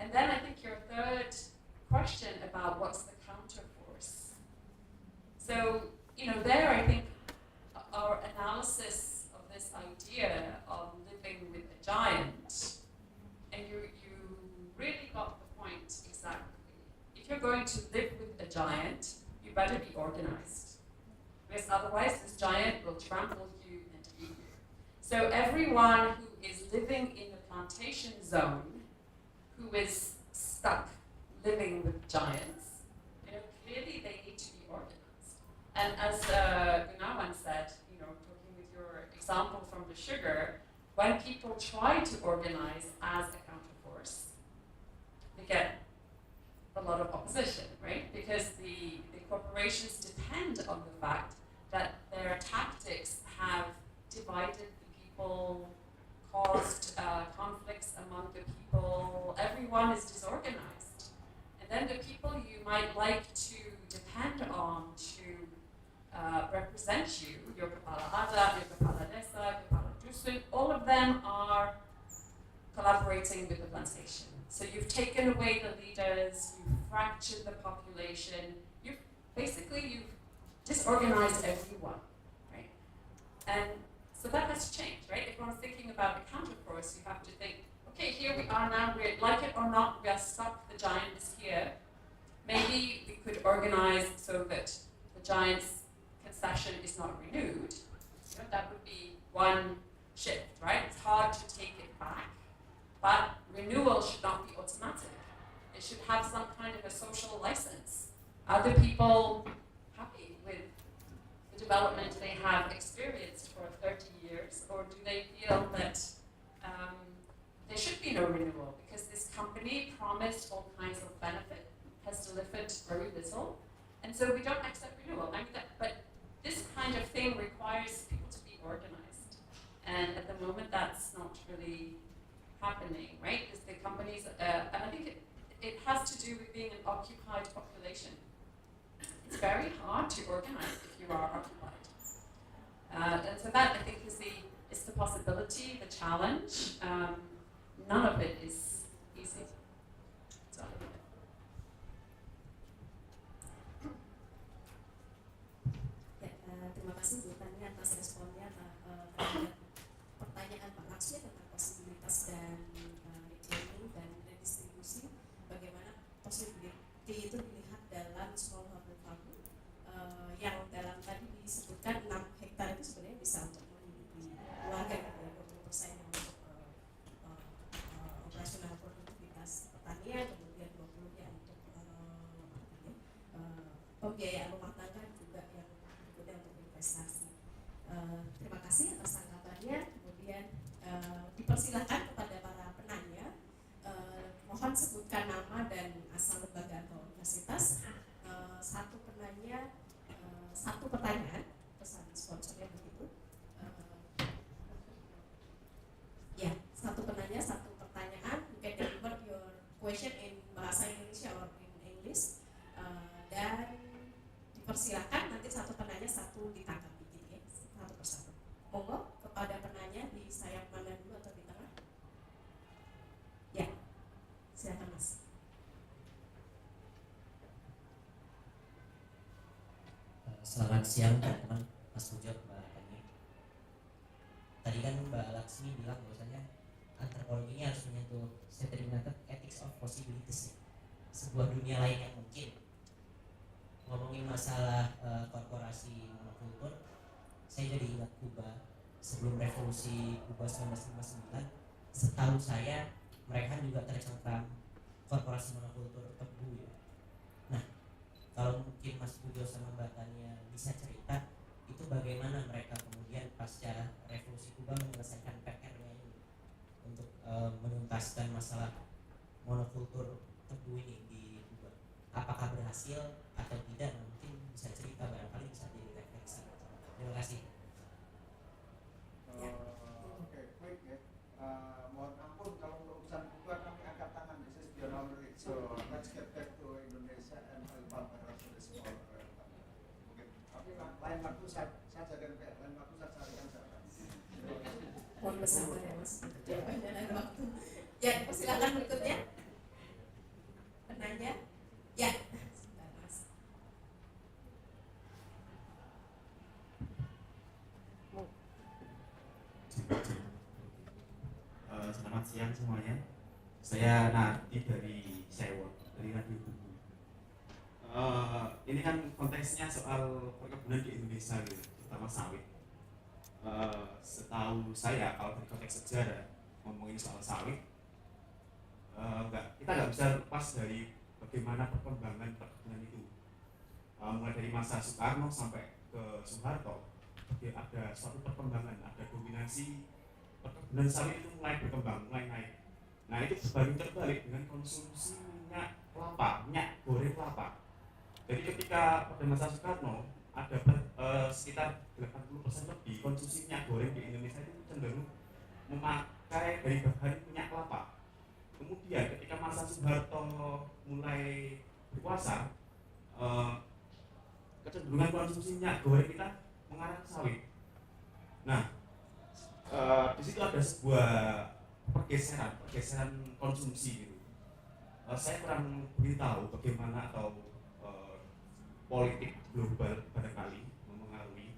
And then I think your third question about what's the counterforce. So, there I think our analysis of this idea of living with a giant, and you really got the point exactly. If you're going to live with a giant, you better be organized. Because otherwise this giant will trample you and eat you. So everyone who is living in the plantation zone who is stuck living with giants, clearly they need to be organized. And as Gunawan said, talking with your example from the sugar, when people try to organize as a counterforce, they get a lot of opposition, right? Because the corporations depend on the fact that their tactics have divided the people, caused conflicts among the people. Everyone is disorganized. And then the people you might like to depend on to represent you, your kepala adat, your kepala desa, kepala dusun, all of them are collaborating with the plantation. So you've taken away the leaders, you've fractured the population, you've disorganized everyone, right? And so that has changed, right? If one's thinking about a counterforce, you have to think, okay, here we are now, like it or not, we are stuck, the giant is here. Maybe we could organize so that the giant's concession is not renewed. That would be one shift, right? It's hard to take it back, but renewal should not be automatic. It should have some kind of a social license. Are the people happy with the development they have experienced for 30 years, or do they feel that there should be no renewal because this company promised all kinds of benefit, has delivered very little, and so we don't accept renewal? But this kind of thing requires people to be organized, and at the moment that's not really happening, right? Because the companies, and I think it has to do with being an occupied population. It's very hard to organize if you are occupied. And so that, I think, is the possibility, the challenge. None of it is easy. So, terima kasih Bu Tania atas responnya terhadap pertanyaan Pak Laksmi tentang posibilitas dan reclaiming dan redistribusi. Bagaimana posibility itu dilihat dalam smallholder farming yang dalam tadi disebutkan 6 hektar itu sebenarnya bisa untuk menghidupi keluarga gitu ya, 20% yang untuk operasional produktivitas pertanian, kemudian 20 yang untuk pembiayaan rumah tangga juga yang berikutnya untuk investasi. Terima kasih atas tanggapannya. Kemudian dipersilakan kepada para penanya, mohon sebutkan nama dan asal lembaga atau universitas. Satu penanya, satu pertanyaan, pesan sponsornya begitu. Ya, satu penanya, satu pertanyaan. You can deliver your question in bahasa Indonesia or in English. Dan dipersilakan nanti satu penanya satu ditanggapi gitu ya, satu persatu. Monggo kepada penanya di sayap mana dulu atau di tengah? Ya, silakan Mas. Selamat siang teman-teman, Mas Pujo, Mbak Tania. Tadi kan Mbak Laksmi bilang bahwasanya antropologi ini harus menyentuh determinated ethics of possibilities, sebuah dunia lain yang mungkin. Ngomongin masalah korporasi monokultur, saya jadi ingat Kuba. Sebelum revolusi Kuba 1959, setahu saya mereka juga tercengkram korporasi monokultur tebu ya. Nah, kalau mungkin Mas Pujo sama Mbak Tania bisa cerita itu bagaimana mereka kemudian pasca revolusi Kuba menyelesaikan PR-nya ini untuk menuntaskan masalah monokultur tebu ini di Kuba. Apakah berhasil atau tidak? Mungkin bisa cerita, barangkali bisa jadi refleksi. Terima kasih. Oke, quick ya. Mohon ampun kalau untuk urusan Kuba kami angkat tangan. This is beyond our reach. So let's get back to Indonesia and Pembahas for the small. Oke. Tapi lain waktu saya jagain PR, lain waktu saya carikan jawaban. Mohon bersabar ya Mas. Jawabannya lain waktu. Ya, silakan berikutnya. Penanya. Ya. Sebentar Mas. Selamat siang semuanya. Saya Nardi dari Sewa, dari Radio Buku. Ini kan konteksnya soal perkebunan di Indonesia gitu, terutama sawit. Setahu saya kalau dari konteks sejarah ngomongin soal sawit, kita nggak bisa lepas dari bagaimana perkembangan perkebunan itu. Mulai dari masa Soekarno sampai ke Soeharto, ada suatu perkembangan, ada dominasi perkebunan sawit itu mulai berkembang, mulai naik. Nah itu berbanding terbalik dengan konsumsi minyak kelapa, minyak goreng kelapa. Jadi ketika pada masa Soekarno ada sekitar 80% lebih konsumsi minyak goreng di Indonesia itu cenderung memakai dari bahan minyak kelapa. Kemudian ketika masa Soeharto mulai berkuasa, kecenderungan konsumsi minyak goreng kita mengarah ke sawit. Nah, di situ ada sebuah pergeseran konsumsi gitu. Saya kurang begitu tahu bagaimana atau politik global barangkali mempengaruhi.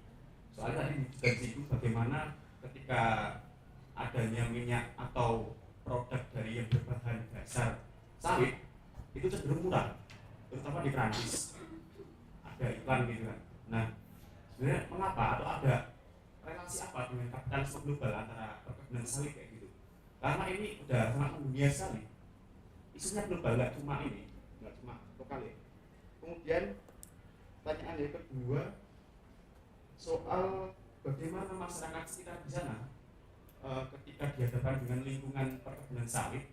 Soalnya tadi di situ bagaimana ketika adanya minyak atau produk dari yang berbahan dasar sawit itu cenderung murah, terutama di Prancis. Ada iklan gitu kan. Nah, sebenarnya mengapa atau ada relasi apa dengan kapitalisme global antara perkebunan sawit kayak gitu? Karena ini udah sangat mendunia sekali. Isunya global, nggak cuma ini, nggak cuma lokal ya. Kemudian pertanyaan yang kedua soal bagaimana masyarakat sekitar di sana ketika dihadapkan dengan lingkungan perkebunan sawit,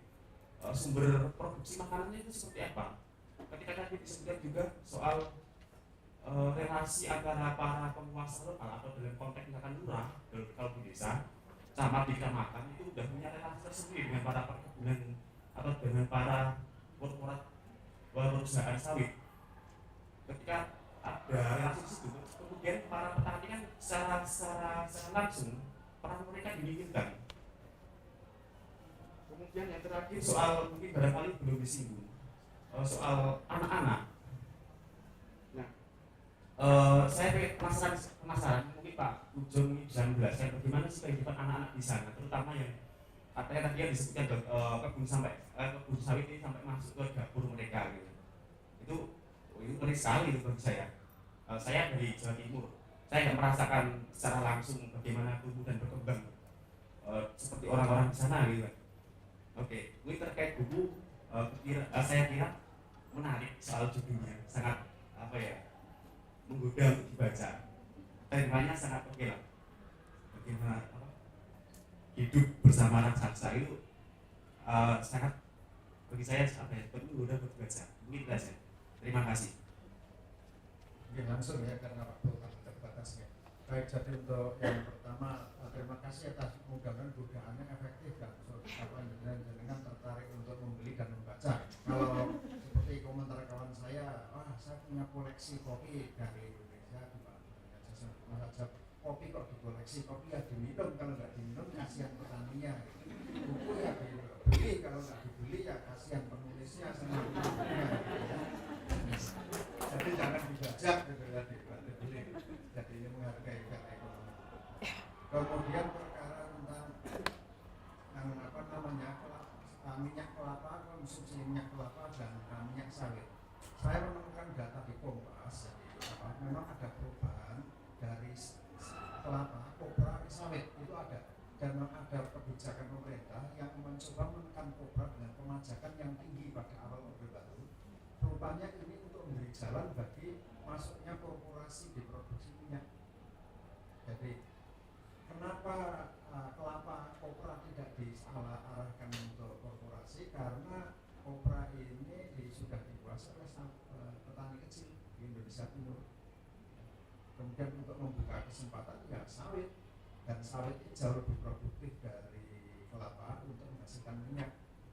sumber produksi makanannya itu seperti apa? Ketika tadi disebutkan juga soal relasi antara para penguasa lokal atau dalam konteks misalkan lurah kalau di desa, camat di kecamatan itu sudah punya relasi tersendiri dengan para perkebunan atau dengan para korporat perusahaan sawit. Ketika ada relasi situ, kemudian para petani kan secara langsung peran mereka diinginkan. Kemudian yang terakhir soal mungkin barangkali belum disinggung soal anak-anak. Nah, saya penasaran mungkin Pak Pujo ini bisa menjelaskan bagaimana sih kehidupan anak-anak di sana, terutama yang katanya tadi yang disebutkan kebun sawit ini sampai masuk ke dapur mereka gitu. Itu ngeri sekali itu bagi saya. Saya dari Jawa Timur, saya nggak merasakan secara langsung bagaimana tumbuh dan berkembang seperti orang-orang di sana gitu kan. Oke, ini terkait buku saya kira menarik soal judulnya, sangat menggoda untuk dibaca. Temanya sangat oke lah. Bagaimana hidup bersama raksasa itu sangat bagi saya menggoda untuk dibaca. Mungkin itu saja. Terima kasih. Mungkin langsung ya karena waktu terbatas ya. Baik, jadi untuk yang pertama terima kasih atas godaannya efektif dan dengan tertarik untuk membeli dan membaca. Kalau seperti komentar kawan saya, saya punya koleksi kopi dari Indonesia, masa aja kopi kok dikoleksi, kopi ya diminum, kalau nggak diminum kasihan petaninya. Buku ya dibeli, kalau nggak dibeli ya kasihan penulisnya sama bukunya. Jadi jangan dibajak gitu ya, dibeli. Jadi ini menghargai ekonomi. Kemudian perkara tentang minyak kelapa, konsumsi minyak kelapa dan minyak sawit. Saya menemukan data di Pembahas, jadi memang ada perubahan dari kelapa, kopra ke sawit itu ada, dan memang ada kebijakan pemerintah yang mencoba menekan kopra dengan pemajakan yang tinggi pada awal Orde Baru. Rupanya ini untuk memberi jalan bagi masuknya korporasi di produksi minyak. Jadi kenapa kelapa kopra tidak diarahkan untuk korporasi? Karena kopra ini sudah dikuasai oleh petani kecil di Indonesia Timur. Kemudian untuk membuka kesempatan ya sawit, dan sawit itu jauh lebih produktif dari kelapa untuk menghasilkan minyak.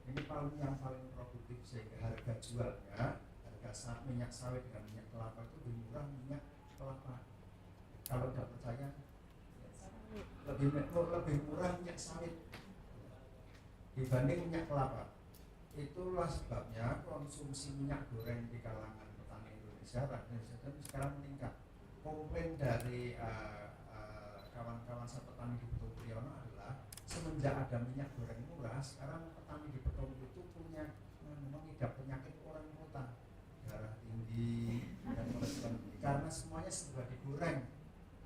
Ini yang paling produktif sehingga harga jualnya, harga minyak sawit dengan minyak kelapa itu lebih murah minyak kelapa. Kalau tidak percaya, lebih murah minyak sawit dibanding minyak kelapa. Itulah sebabnya konsumsi minyak goreng di kalangan petani Indonesia sekarang meningkat. Komplain dari kawan-kawan saya petani di Betung Priyono adalah semenjak ada minyak goreng murah, sekarang petani di Betung itu punya mengidap penyakit orang kota, darah tinggi dan kolesterol tinggi, karena semuanya serba digoreng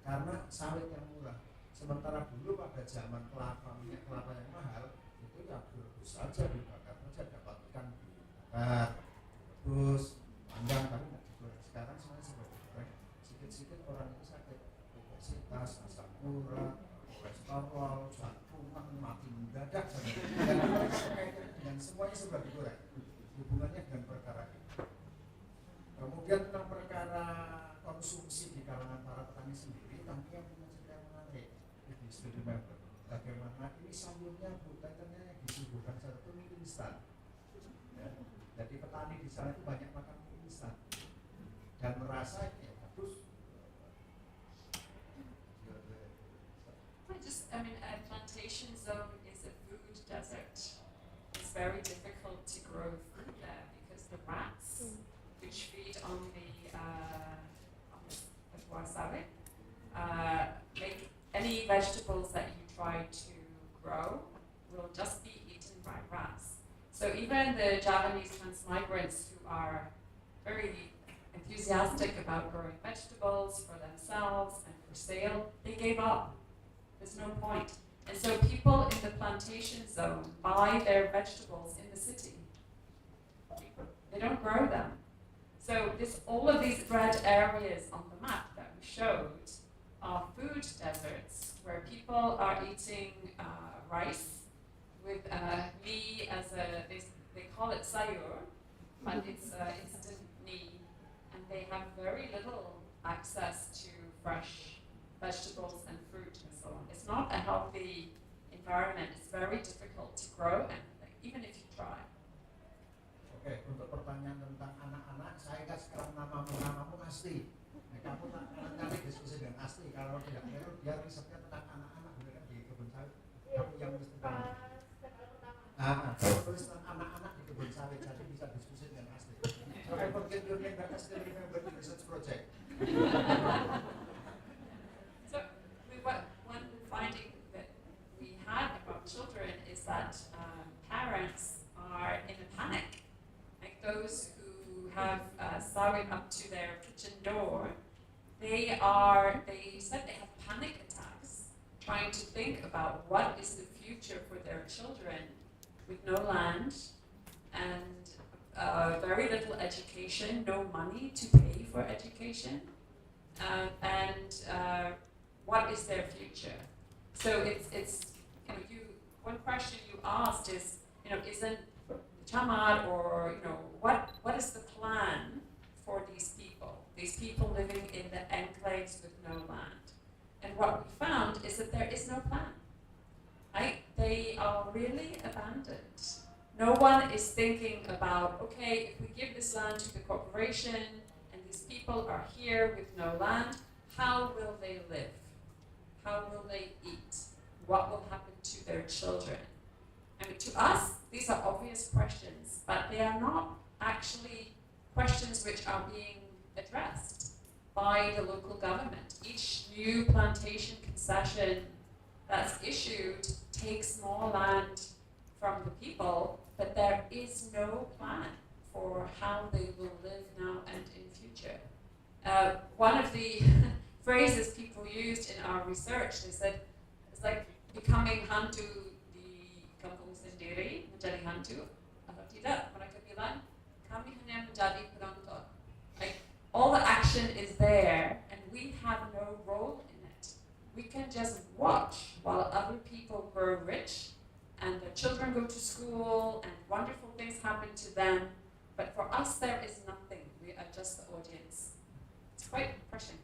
karena sawit yang murah. Sementara dulu pada zaman kelapa, minyak kelapa yang mahal itu ya direbus saja, dibakar saja dapat bakar, rebus, panggang, tapi nggak digoreng. Sekarang semuanya serba digoreng. Sedikit-sedikit orang itu sakit obesitas, asam urat, kolesterol, jantungan, mati mendadak, dan dengan semuanya serba digoreng. Hubungannya dengan perkara ini. Kemudian tentang perkara konsumsi di kalangan para petani sendiri, Tania punya cerita yang menarik. Di studi member, bagaimana ini sayurnya kaitannya yang disuguhkan satu mie instan. Ya. Jadi petani di sana itu banyak makan mie instan dan merasa ini ya bagus. I mean, a plantation zone is a food desert. It's very difficult to grow food there because the rats, which feed on the buah sawit, make any vegetables that you try to grow will just be eaten by rats. So even the Javanese transmigrants who are very enthusiastic about growing vegetables for themselves and for sale, they gave up. There's no point. And so people in the plantation zone buy their vegetables in the city. They don't grow them. So all of these red areas on the map that we showed are food deserts where people are eating rice with mee as they call it sayur, but it's instant mee, and they have very little access to fresh vegetables and fruit and so on. It's not a healthy environment. It's very difficult to grow anything, even if you try. Oke, untuk pertanyaan tentang anak-anak, saya kan sekarang namamu Asti. Nah, kamu nanti diskusi dengan Asti. Kalau tidak perlu, dia risetnya tentang anak-anak di kebun sawit. Kamu yang mesti tahu. Tulis tentang anak-anak di kebun sawit, jadi bisa diskusi dengan Asti. So I forget your name, but I still remember the research project. So, one finding that we had about children is that parents are in a panic. Like those who have sawit up to their kitchen door, they said they have panic attacks trying to think about what is the future for their children with no land and very little education, no money to pay for education, and what is their future? So it's one question you asked is, isn't the Chamad or what is the plan for these people living in the enclaves with no land? And what we found is that there is no plan. Right? They are really abandoned. No one is thinking about, okay, if we give this land to the corporation and these people are here with no land, how will they live? How will they eat? What will happen to their children? I mean, to us, these are obvious questions, but they are not actually questions which are being addressed by the local government. Each new plantation concession that's issued takes more land from the people, but there is no plan for how they will live now and in future. One of the phrases people used in our research, they said, it's like becoming hantu di kampung sendiri, menjadi hantu, atau tidak, mereka bilang, kami hanya menjadi penonton. Like, all the action is there, and we have no role in it. We can just watch while other people grow rich, and their children go to school, and wonderful things happen to them, but for us there is nothing. We are just the audience. It's quite refreshing.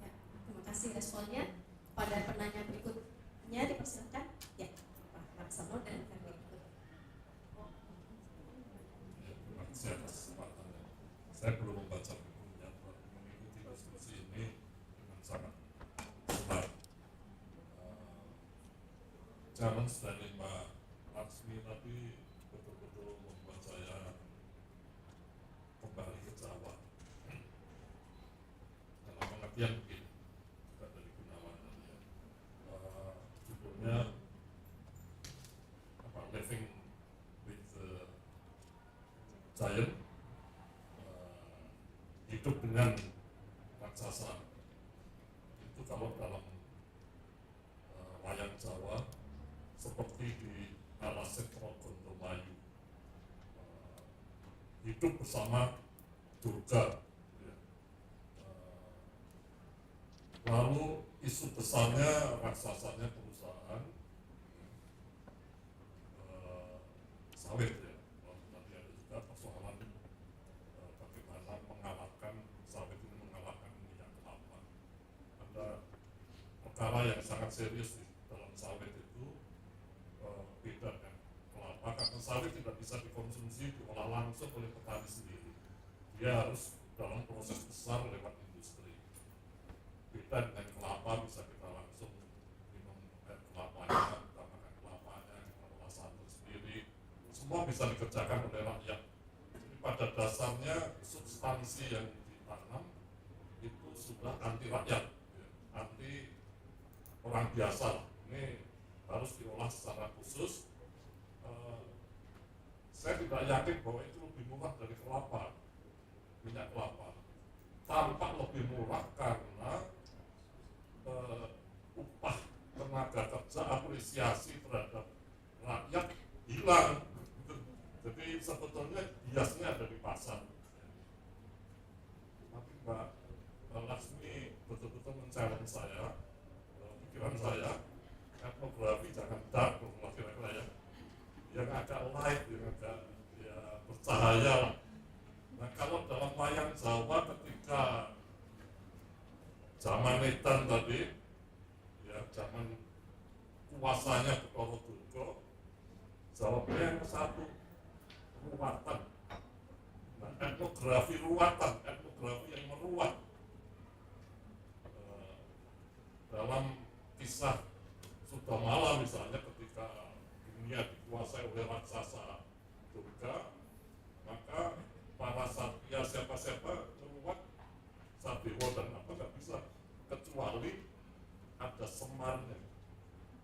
Ya, terima kasih responnya. Pada penanya berikutnya dipersilakan. Ya, Pak Laksono dan kami ikut. Terima kasih atas kesempatannya. Saya belum membaca bukunya, mengikuti diskusi ini dengan sangat senang. Jangan selain Mbak Laksmi tadi betul-betul membuat saya kembali ke Jawa. Dalam pengertian begini, juga dari Gunawan tadi ya. Judulnya Living with the Giant, hidup dengan raksasa. Itu kalau dalam wayang Jawa seperti di Alaset Rogondomayu. hidup bersama durga. Ya. Lalu isu besarnya raksasanya perusahaan sawit ya. Lalu tadi ada juga persoalan bagaimana mengalahkan sawit ini mengalahkan minyak kelapa. Ada perkara yang sangat serius di dalam sawit itu beda dengan kelapa, karena sawit tidak bisa dikonsumsi diolah langsung oleh petani sendiri. Dia harus dalam proses besar lewat industri. Beda dengan kelapa, bisa kita langsung minum air kelapanya, kita makan kelapanya, kita olah santan sendiri. Semua bisa dikerjakan oleh rakyat. Jadi pada dasarnya substansi yang ditanam itu sudah anti rakyat, ya, anti orang biasa. Ini harus diolah secara khusus. Saya tidak yakin bahwa itu lebih murah dari kelapa, minyak kelapa. Tampak lebih murah karena upah tenaga kerja, apresiasi terhadap rakyat hilang. Jadi sebetulnya biasnya ada di pasar. Tapi Mbak Laksmi betul-betul men-challenge saya, pikiran saya, etnografi jangan dark, kira-kira ya, yang agak light, yang agak ya, bercahaya lah. Nah kalau dalam wayang Jawa ketika zaman edan tadi, ya zaman kuasanya Bathara Durga, jawabnya yang satu, ruwatan. Nah, etnografi ruwatan, etnografi yang meruat. Dalam kisah Sudamala misalnya, ketika dunia dikuasai oleh raksasa Durga, maka para satria siapa-siapa meruat Sadewa dan apa nggak bisa, kecuali ada Semarnya.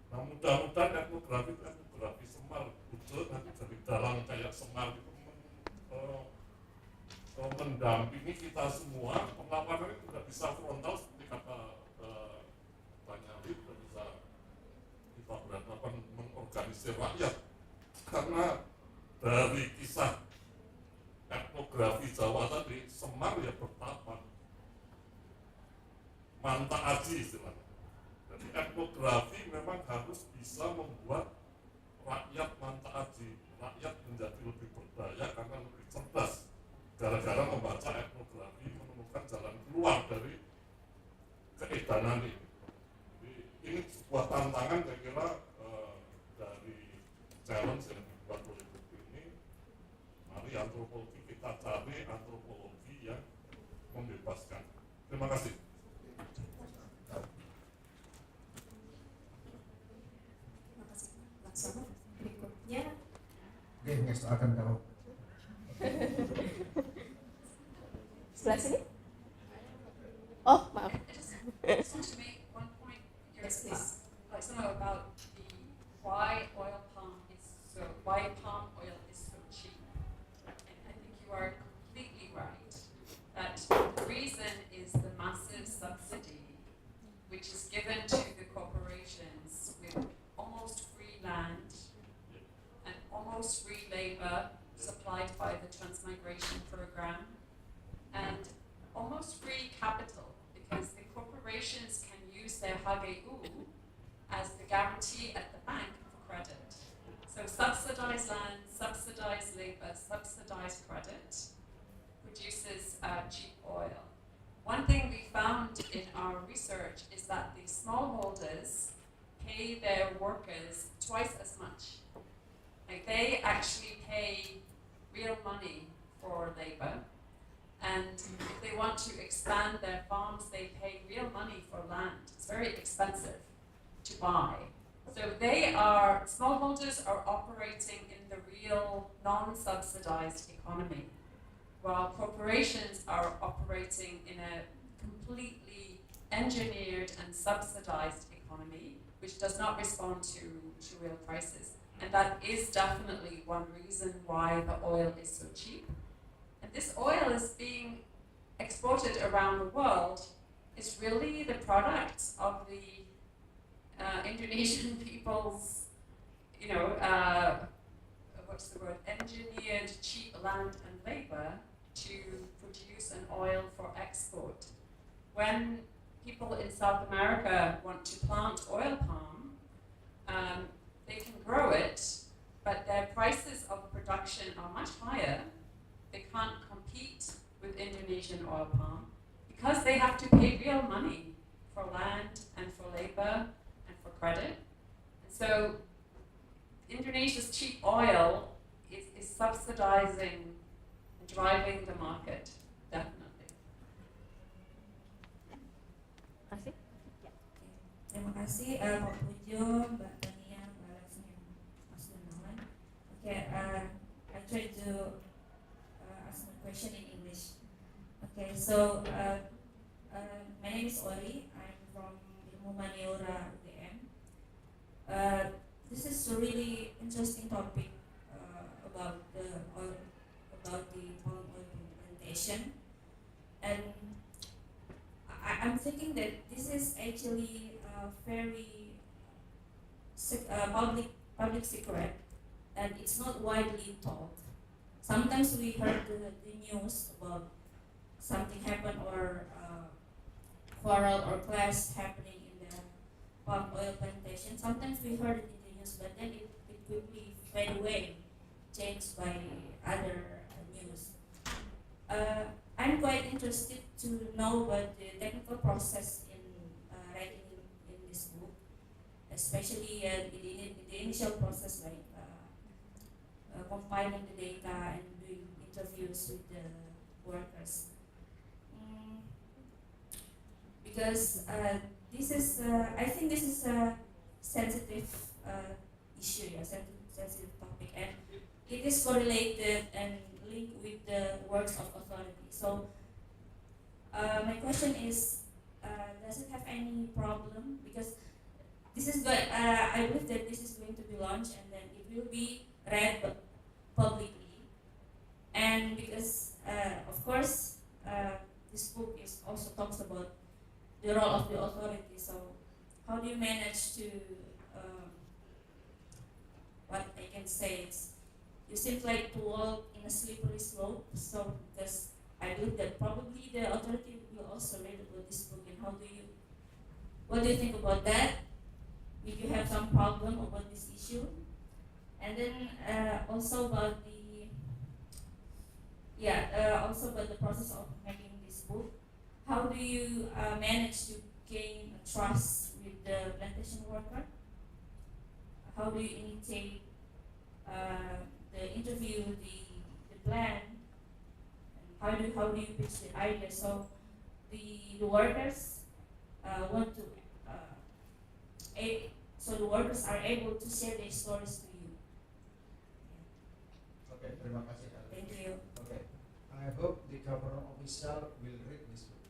Nah mudah-mudahan etnografi Semar, Pujo nanti jadi dalang kayak Semar itu mendampingi kita semua. Perlawanannya tidak bisa frontal seperti kata Tania, tidak bisa kita berhadapan mengorganisir rakyat, karena dari kisah etnografi Jawa tadi, Semar ya bertapa, manta aji istilahnya. Jadi etnografi memang harus bisa membuat rakyat manta aji, rakyat menjadi lebih berdaya karena lebih cerdas. Gara-gara membaca etnografi menemukan jalan keluar dari keedanan ini. Jadi ini sebuah tantangan saya kira dari challenge yang dibuat oleh buku ini. Mari antropologi kita cari antropologi yang membebaskan. Terima kasih. Terima kasih Laksmi. Berikutnya Oke, next akan kamu. sebelah sini. Oh maaf. I just want to make one point here, Yes, please. like somehow about why palm oil is so cheap. And I think you are completely right that the reason is the massive subsidy which is given to the corporations with almost free land and almost free labor supplied by the transmigration program, and almost free capital, because the corporations can use their HGU as the guarantee at the bank for credit. So subsidized land, subsidized labor, subsidized credit produces cheap oil. One thing we found in our research is that the smallholders pay their workers twice as much. Like they actually pay real money for labor, and if they want to expand their farms, they pay real money for land. It's very expensive to buy. So smallholders are operating in the real non-subsidized economy, while corporations are operating in a completely engineered and subsidized economy, which does not respond to real prices. And that is definitely one reason why the oil is so cheap. And this oil is being exported around the world. It's really the product of the Indonesian people's, what's the word, engineered cheap land and labor. when people in South America want to plant oil palm, they can grow it, but their prices of production are much higher. They can't compete with Indonesian oil palm because they have to pay real money for land and for labor and for credit. And so Indonesia's cheap oil is subsidizing and driving the market, definitely. Terima kasih Pak Pujo, Mbak Tania, Mbak Laksmi, Mas Gunawan. Okay, I try to ask my question in English. Okay, so my name is Ori. I'm from Ilmu Maniora UGM. This is a really interesting topic about the palm oil plantation, and I'm thinking that this is actually very public secret, and it's not widely taught. Sometimes we heard the news about something happened or quarrel or clash happening in the palm oil plantation. Sometimes we heard it in the news, but then it quickly fade away, changed by other news. I'm quite interested to know about the technical process in writing in this book, especially the initial process, like compiling the data and doing interviews with the workers. Because this is, I think this is a sensitive issue, sensitive topic, and it is correlated and linked with the works of authority. So my question is, does it have any problem? Because this is good. I believe that this is going to be launched and then it will be read publicly. And because, of course, this book is also talks about the role of the authority. So how do you manage to, what I can say is, you seem like to walk in a slippery slope. So because I believe that probably the authority will also read about this book, and what do you think about that? Will you have some problem about this issue? And then also about the process of making this book. How do you manage to gain trust with the plantation worker? How do you initiate the interview, the plan? How do you pitch the idea so the workers want to so the workers are able to share their stories to you? Okay, terima kasih. Thank you. Okay, I hope the government official will read this book.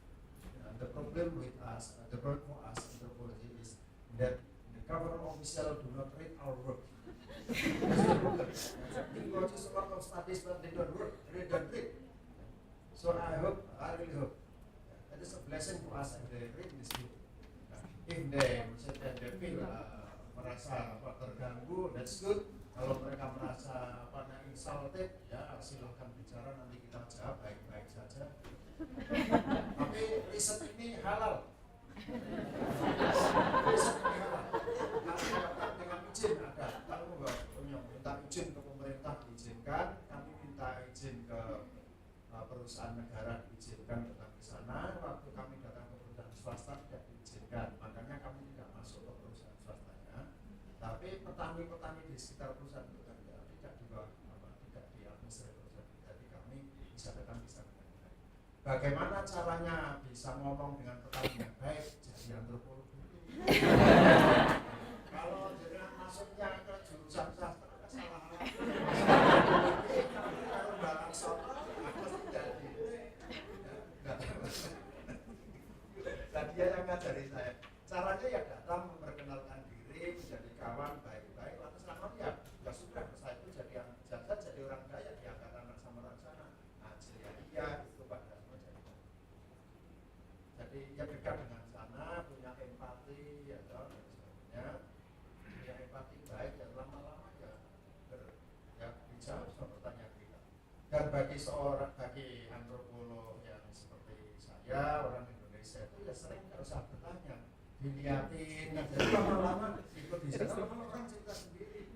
The problem with us, the problem for us anthropology is that the government official do not read our work. That's the problem. They produce a lot of studies, but they don't work. They don't read. So I really hope that is a blessing for us if they read this book. If they feel merasa terganggu, that's good. Kalau mereka merasa insulted, ya silahkan bicara, nanti kita jawab baik-baik saja. Tapi riset ini halal. Riset ini halal. Kami dapat dengan izin ada. Kalau minta izin ke pemerintah diizinkan, kami minta izin ke perusahaan negara diizinkan datang ke sana. Waktu kami datang ke perusahaan swasta tidak diizinkan, makanya kami tidak masuk ke perusahaan swastanya. Tapi petani-petani di sekitar perusahaan itu tidak diadministrasi perusahaan. Jadi kami bisa datang di sana. Bagaimana caranya bisa ngomong dengan petani yang baik? Jadi antropologi. Kalau jenengan masuknya ke jurusan sastra, salah lagi. Kalau barang soto, pasti jadi. Dan dia yang ngajari saya. Caranya ya datang memperkenalkan diri, menjadi kawan baik-baik. Lalu selama ya sudah, saya itu jadi orang kaya di angkatan Raksasa Raksasa. Iya itu pada semua jadi ya dekat dengan sana, punya empati ya dan sebagainya, punya empati baik ya lama-lama ya dijawab semua pertanyaan kita. Dan bagi antropolog yang seperti saya, orang Indonesia itu diliatin, nah jadi lama-lama ikut di sana lama orang cerita sendiri.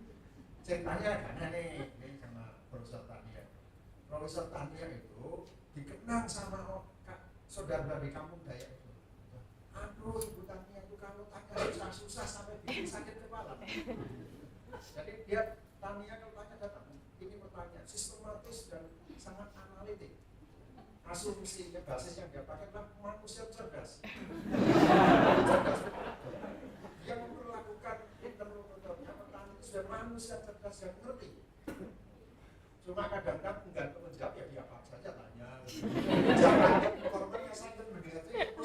Ceritanya karena ini sama Profesor Tania. Profesor Tania itu dikenang sama saudara di kampung Dayak itu. Aduh, Ibu Tania itu kalau tanya susah-susah sampai bikin sakit kepala. Jadi dia Tania kalau tanya datang, ini pertanyaan sistematis dan sangat analitik. Asumsinya basis yang dia pakai adalah manusia cerdas. Dia memperlakukan interlokutornya petani itu sudah manusia cerdas yang ngerti. Cuma kadang-kadang enggak menjawab ya dia paksa saja tanya. Jangan informannya sampai mendengar itu.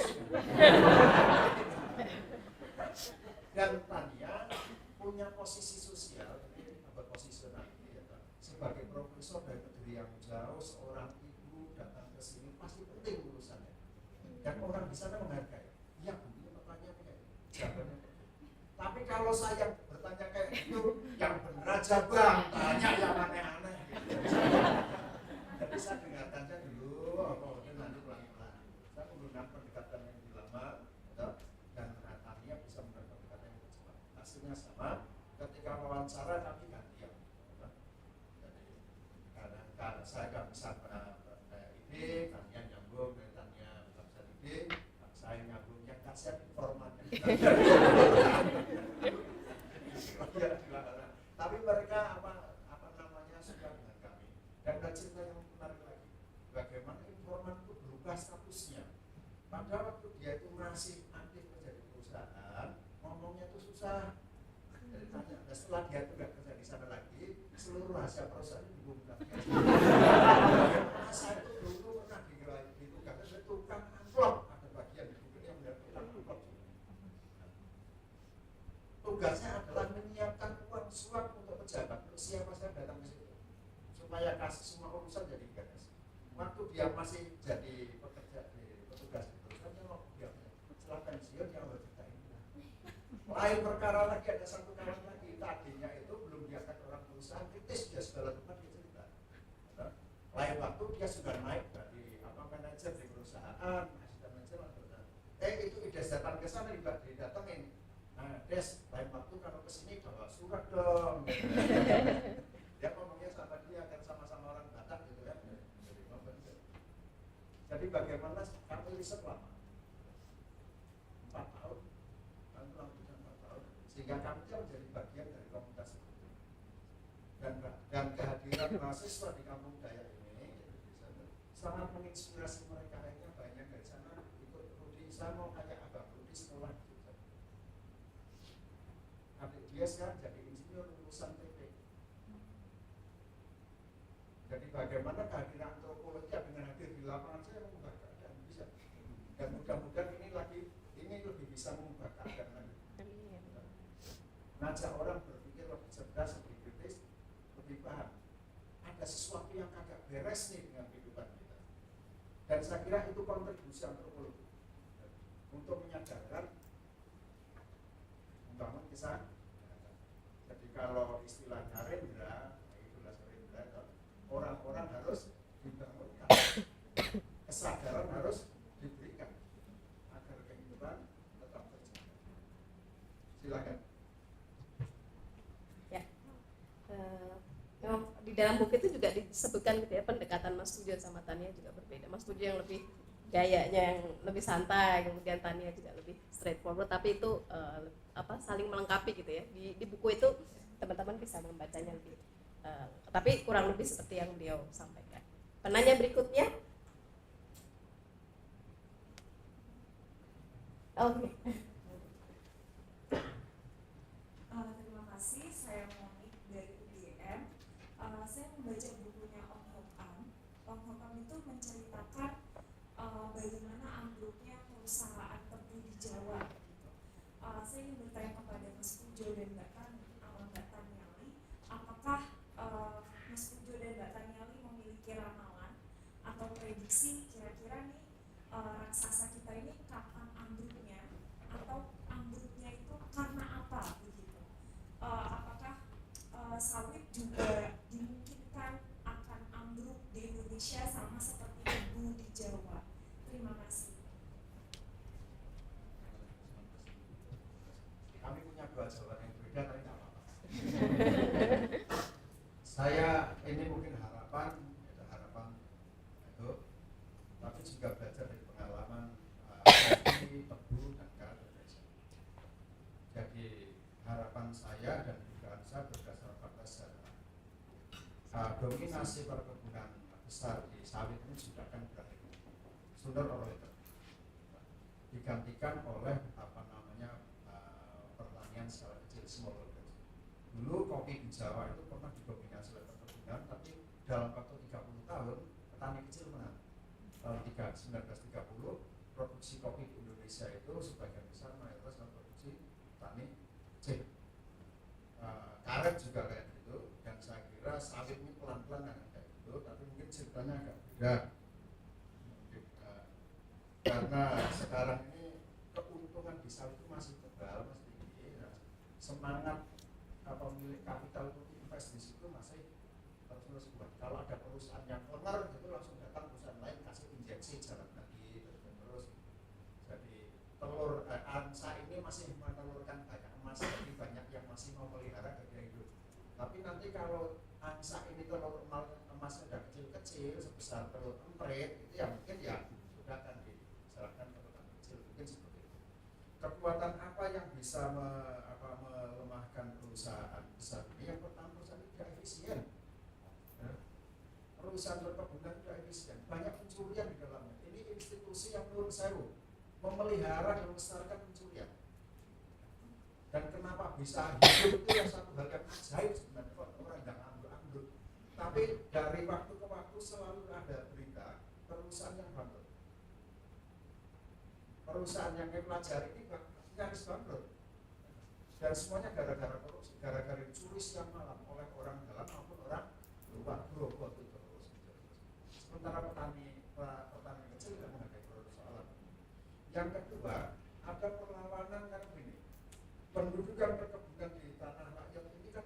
Dan Tania punya posisi sosial, ini posisional ya, sebagai profesor dari negeri yang jauh, seorang ibu datang ke sini pasti penting urusannya. Dan orang di sana menghargai. Ya, Bu, ini pertanyaannya kayak ini. Jawabannya. Tapi kalau saya bertanya kayak gitu, yang bener aja Bang, tanya yang aneh-aneh. Jadi saya dengarkan saja dulu, nanti pelan-pelan. Saya menggunakan pendekatan yang lebih lama, dan Tania bisa menggunakan pendekatan yang lebih cepat. Hasilnya sama. Ketika wawancara kami gantian. Jadi karena saya nggak bisa ide, Tania nyambung, Tania nggak bisa ide, saya nyambung yang kasihan informannya. Tapi mereka apa namanya suka dengan kami. Dan ada cerita yang menarik lagi, bagaimana informan itu berubah statusnya. Pada waktu dia itu masih aktif menjadi perusahaan, ngomongnya itu susah. Jadi tanya, nah setelah dia itu nggak kerja di sana lagi, seluruh rahasia perusahaan itu dibongkar. Saya itu dulu pernah ditugaskan sebagai tukang amplop, ada bagian di buku yang menjadi tukang amplop. Tugasnya adalah menyiapkan uang suap untuk pejabat, untuk siapa saja datang ke situ, supaya kasih semua urusan jadi beres. Waktu dia masih jadi pekerja di petugas itu, kan dia setelah pensiun dia bercerita ini. Lain perkara lagi, ada satu kawan lagi, tadinya itu belum diangkat orang perusahaan, kritis dia segala tempat dia cerita. Lain waktu dia sudah naik dari manajer di perusahaan, asisten manajer itu ide datang ke sana didatengin. Nah, Des, lain waktu kalau kesini bawa surat dong. Dia ngomongnya sama dia kan sama-sama orang Batak gitu ya. Jadi bagaimana kami riset lama 4 tahun, kami melakukan 4 tahun, sehingga kami menjadi bagian dari komunitas itu. Dan kehadiran mahasiswa di kampung Dayak ini sangat menginspirasi mereka. Akhirnya banyak dari sana ikut Rudi, saya mau kayak Abang Rudi sekolah. Adik dia sekarang jadi insinyur lulusan TP. Jadi bagaimana kehadiran antropologi dengan hadir di lapangan saya mengubah keadaan bisa. Dan mudah-mudahan ini lebih bisa mengubah keadaan lagi. Ngajak orang berpikir lebih cerdas, lebih kritis, lebih paham. Ada sesuatu yang agak beres nih dengan kehidupan kita. Dan saya kira itu kontribusi antropologi untuk menyadarkan, membangun kisah. Jadi kalau istilahnya Rendra, itulah Rendra, orang-orang harus dibangunkan, kesadaran harus diberikan agar kehidupan tetap terjaga. Silakan. Ya, di dalam buku itu juga disebutkan gitu ya, pendekatan Mas Pujo sama Tania juga berbeda. Mas Pujo yang lebih gayanya yang lebih santai, kemudian Tania juga lebih straightforward, tapi itu saling melengkapi gitu ya. Di buku itu teman-teman bisa membacanya lebih tapi kurang lebih seperti yang beliau sampaikan. Penanya berikutnya. Oke. Terima kasih, saya Monik dari UGM. Saya membaca bukunya Om Hokam. Om Hokam itu menceritakan bagaimana ambruknya perusahaan tebu di Jawa. Saya ingin bertanya kepada Mas Pujo dan Mbak Taniali, apakah Mas Pujo dan Mbak Taniali memiliki ramalan atau prediksi kira-kira nih raksasa kita ini kapan ambruknya, atau ambruknya itu karena apa begitu? Apakah sawit juga dimungkinkan akan ambruk di Indonesia sama seperti tebu di Jawa? Terima kasih. dominasi perkebunan besar di sawit ini sudah akan berakhir sooner or later, digantikan oleh pertanian skala kecil, smallholder. Dulu kopi di Jawa itu pernah didominasi oleh perkebunan, tapi dalam waktu 30 tahun petani kecil menang. Tahun 1930 produksi kopi di Indonesia itu sebagian besar mayoritas produksi petani kecil. Karet juga kayak gitu, dan saya kira sawit ini pelan-pelan akan kayak gitu, tapi mungkin ceritanya agak beda. Karena sekarang ini keuntungan di sawit itu masih tebal, masih tinggi, ya. Semangat pemilik kapital untuk invest di situ masih terus kuat. Kalau ada perusahaan yang owner itu langsung datang perusahaan lain kasih injeksi jalan lagi terus. Jadi telur angsa ini masih menelurkan banyak emas, jadi banyak yang masih mau pelihara gaya hidup. Tapi nanti kalau angsa ini telur emasnya udah kecil-kecil sebesar telur emprit, itu ya mungkin ya sudah akan diserahkan ke petani kecil, mungkin seperti itu. Kekuatan apa yang bisa melemahkan perusahaan besar ini? Yang pertama, perusahaan itu tidak efisien. Ya. Perusahaan perkebunan tidak efisien, banyak pencurian di dalamnya. Ini institusi yang menurut saya memelihara dan melestarikan pencurian. Dan kenapa bisa hidup itu yang satu hal yang ajaib sebenarnya, orang yang ambruk-ambruk. Tapi dari waktu ke waktu selalu ada berita perusahaan yang bangkrut. Perusahaan yang saya pelajari ini nyaris bangkrut. Dan semuanya gara-gara korupsi, gara-gara dicuri siang malam oleh orang dalam maupun orang luar. Terus. Sementara petani kecil tidak menghadapi persoalan. Yang kedua, ada perlawanan karena begini. Pendudukan perkebunan di tanah rakyat ini kan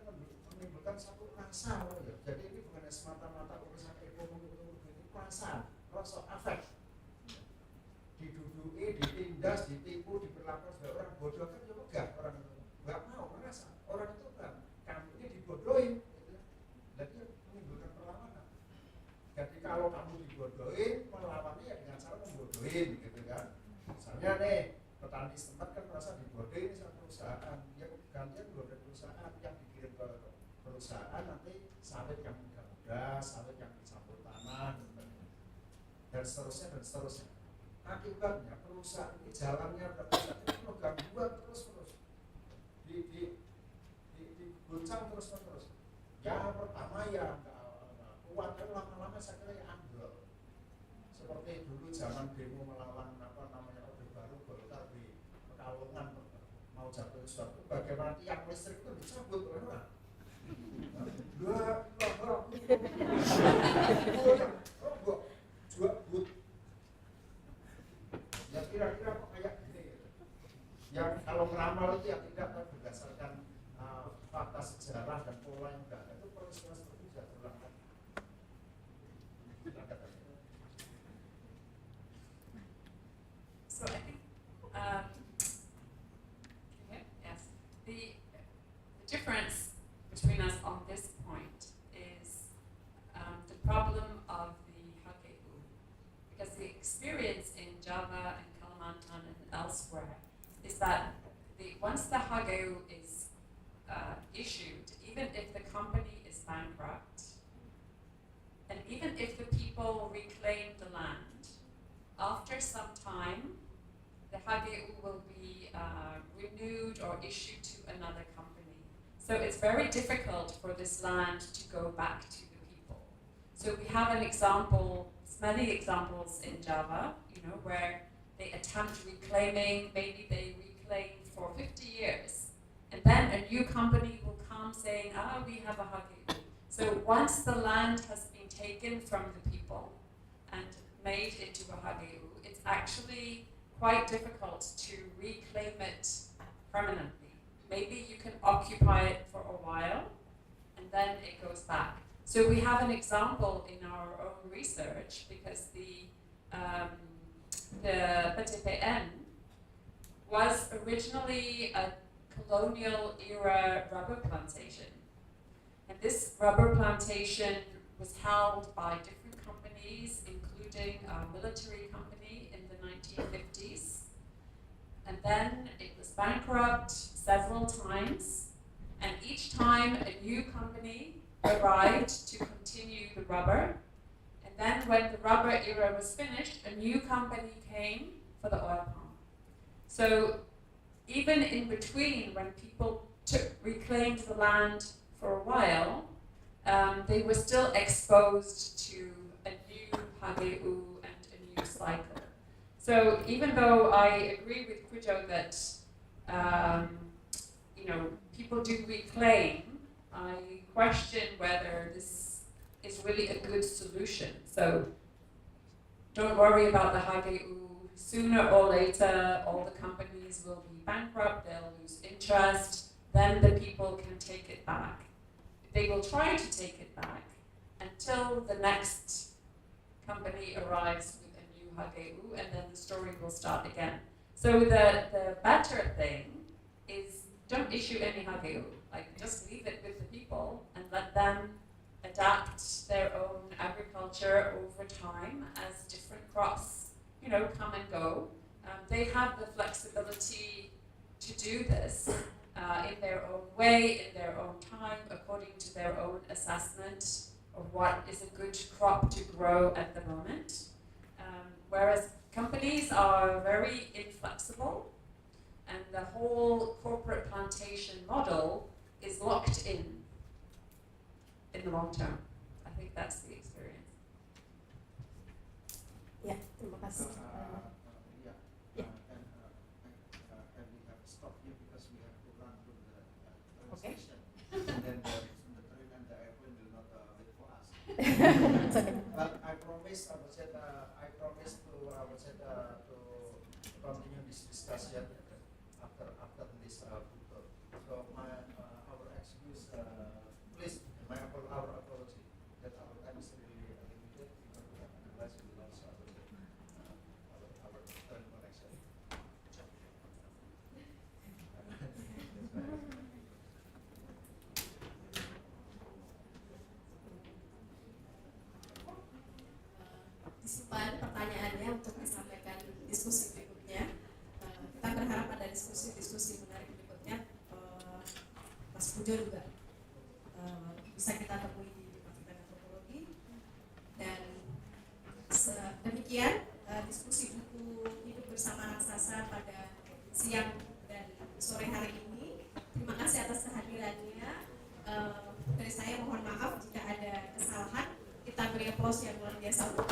menimbulkan satu rasa, ya. Jadi ini bukan semata-mata urusan ekonomi, ini rasa afek. Diduduki, ditindas, ditipu, diperlakukan sebagai orang bodoh kan ya megah orang itu. Nggak mau merasa orang itu kan kamu ini dibodohin, gitu. Jadi menimbulkan perlawanan. Jadi kalau kamu dibodohin, melawannya ya dengan cara membodohin, gitu kan. Misalnya nih, petani setempat kan merasa dibodohin sama perusahaan, dia gantian bodoh perusahaan yang dikirim ke perusahaan nanti sawit yang muda-muda, sawit yang dicampur tanah, dan seterusnya. Akibatnya perusahaan ini jalannya perusahaan ini penuh gangguan terus diguncang terus. Ya pertama ya kuat, kan lama-lama saya kira ya ambrol. Seperti dulu zaman demo melawan Orde Baru Golkar di Pekalongan, mau jatuh sesuatu, bagaimana tiang listrik itu dicabut oleh orang. Ya kira-kira kok kayak gini gitu. Yang kalau ngeramal itu yang tidak berdasarkan fakta sejarah dan pola yang tidak ada, itu peristiwa seperti itu bisa terulang lagi. So I think yes, the difference between us on this point is the problem of the HGU, because the experience in Java and Kalimantan and elsewhere is that once the HGU is issued, even if the company is bankrupt, and even if the people reclaim the land, after some time, the HGU will be renewed or issued to another company. So it's very difficult for this land to go back to the people. So we have an example, many examples in Java, where they attempt reclaiming, maybe they reclaim for 50 years. And then a new company will come saying, we have a HGU. So once the land has been taken from the people and made into a HGU, it's actually quite difficult to reclaim it permanently. Maybe you can occupy it for a while and then it goes back. So we have an example in our own research, because the PTPN was originally a colonial era rubber plantation. And this rubber plantation was held by different companies, including a military company in the 1950s. And then it was bankrupt several times, and each time a new company arrived to continue the rubber. And then when the rubber era was finished, a new company came for the oil palm. So even in between, when people reclaimed the land for a while, they were still exposed to a new HGU and a new cycle. So even though I agree with Pujo that people do reclaim, I question whether this is really a good solution. So don't worry about the HGU. Sooner or later, all the companies will be bankrupt, they'll lose interest, then the people can take it back. They will try to take it back until the next company arrives with a new HGU, and then the story will start again. So the better thing is don't issue any HGU. Like, just leave it with the people and let them adapt their own agriculture over time as different crops, come and go. They have the flexibility to do this in their own way, in their own time, according to their own assessment of what is a good crop to grow at the moment. Whereas companies are very inflexible, and the whole corporate plantation model is locked in the long term. I think that's the experience. Ya, terima kasih. Yeah. Yeah. And we have to stop here because we have to run to the train Okay. station. And then the train and the airplane will not wait for us. It's okay. But I promise, to continue this discussion after this book. So our excuse, please, our apology that our time is really limited. Otherwise, we will also our turn connection. Disimpan pertanyaannya untuk disampaikan diskusi berikutnya. Kita berharap ada diskusi menarik berikutnya. Mas Pujo juga bisa kita temui di Departemen Antropologi. Dan demikian diskusi buku Hidup Bersama Raksasa pada siang dan sore hari ini. Terima kasih atas kehadirannya. Dari saya mohon maaf jika ada kesalahan. Kita beri aplaus yang luar biasa untuk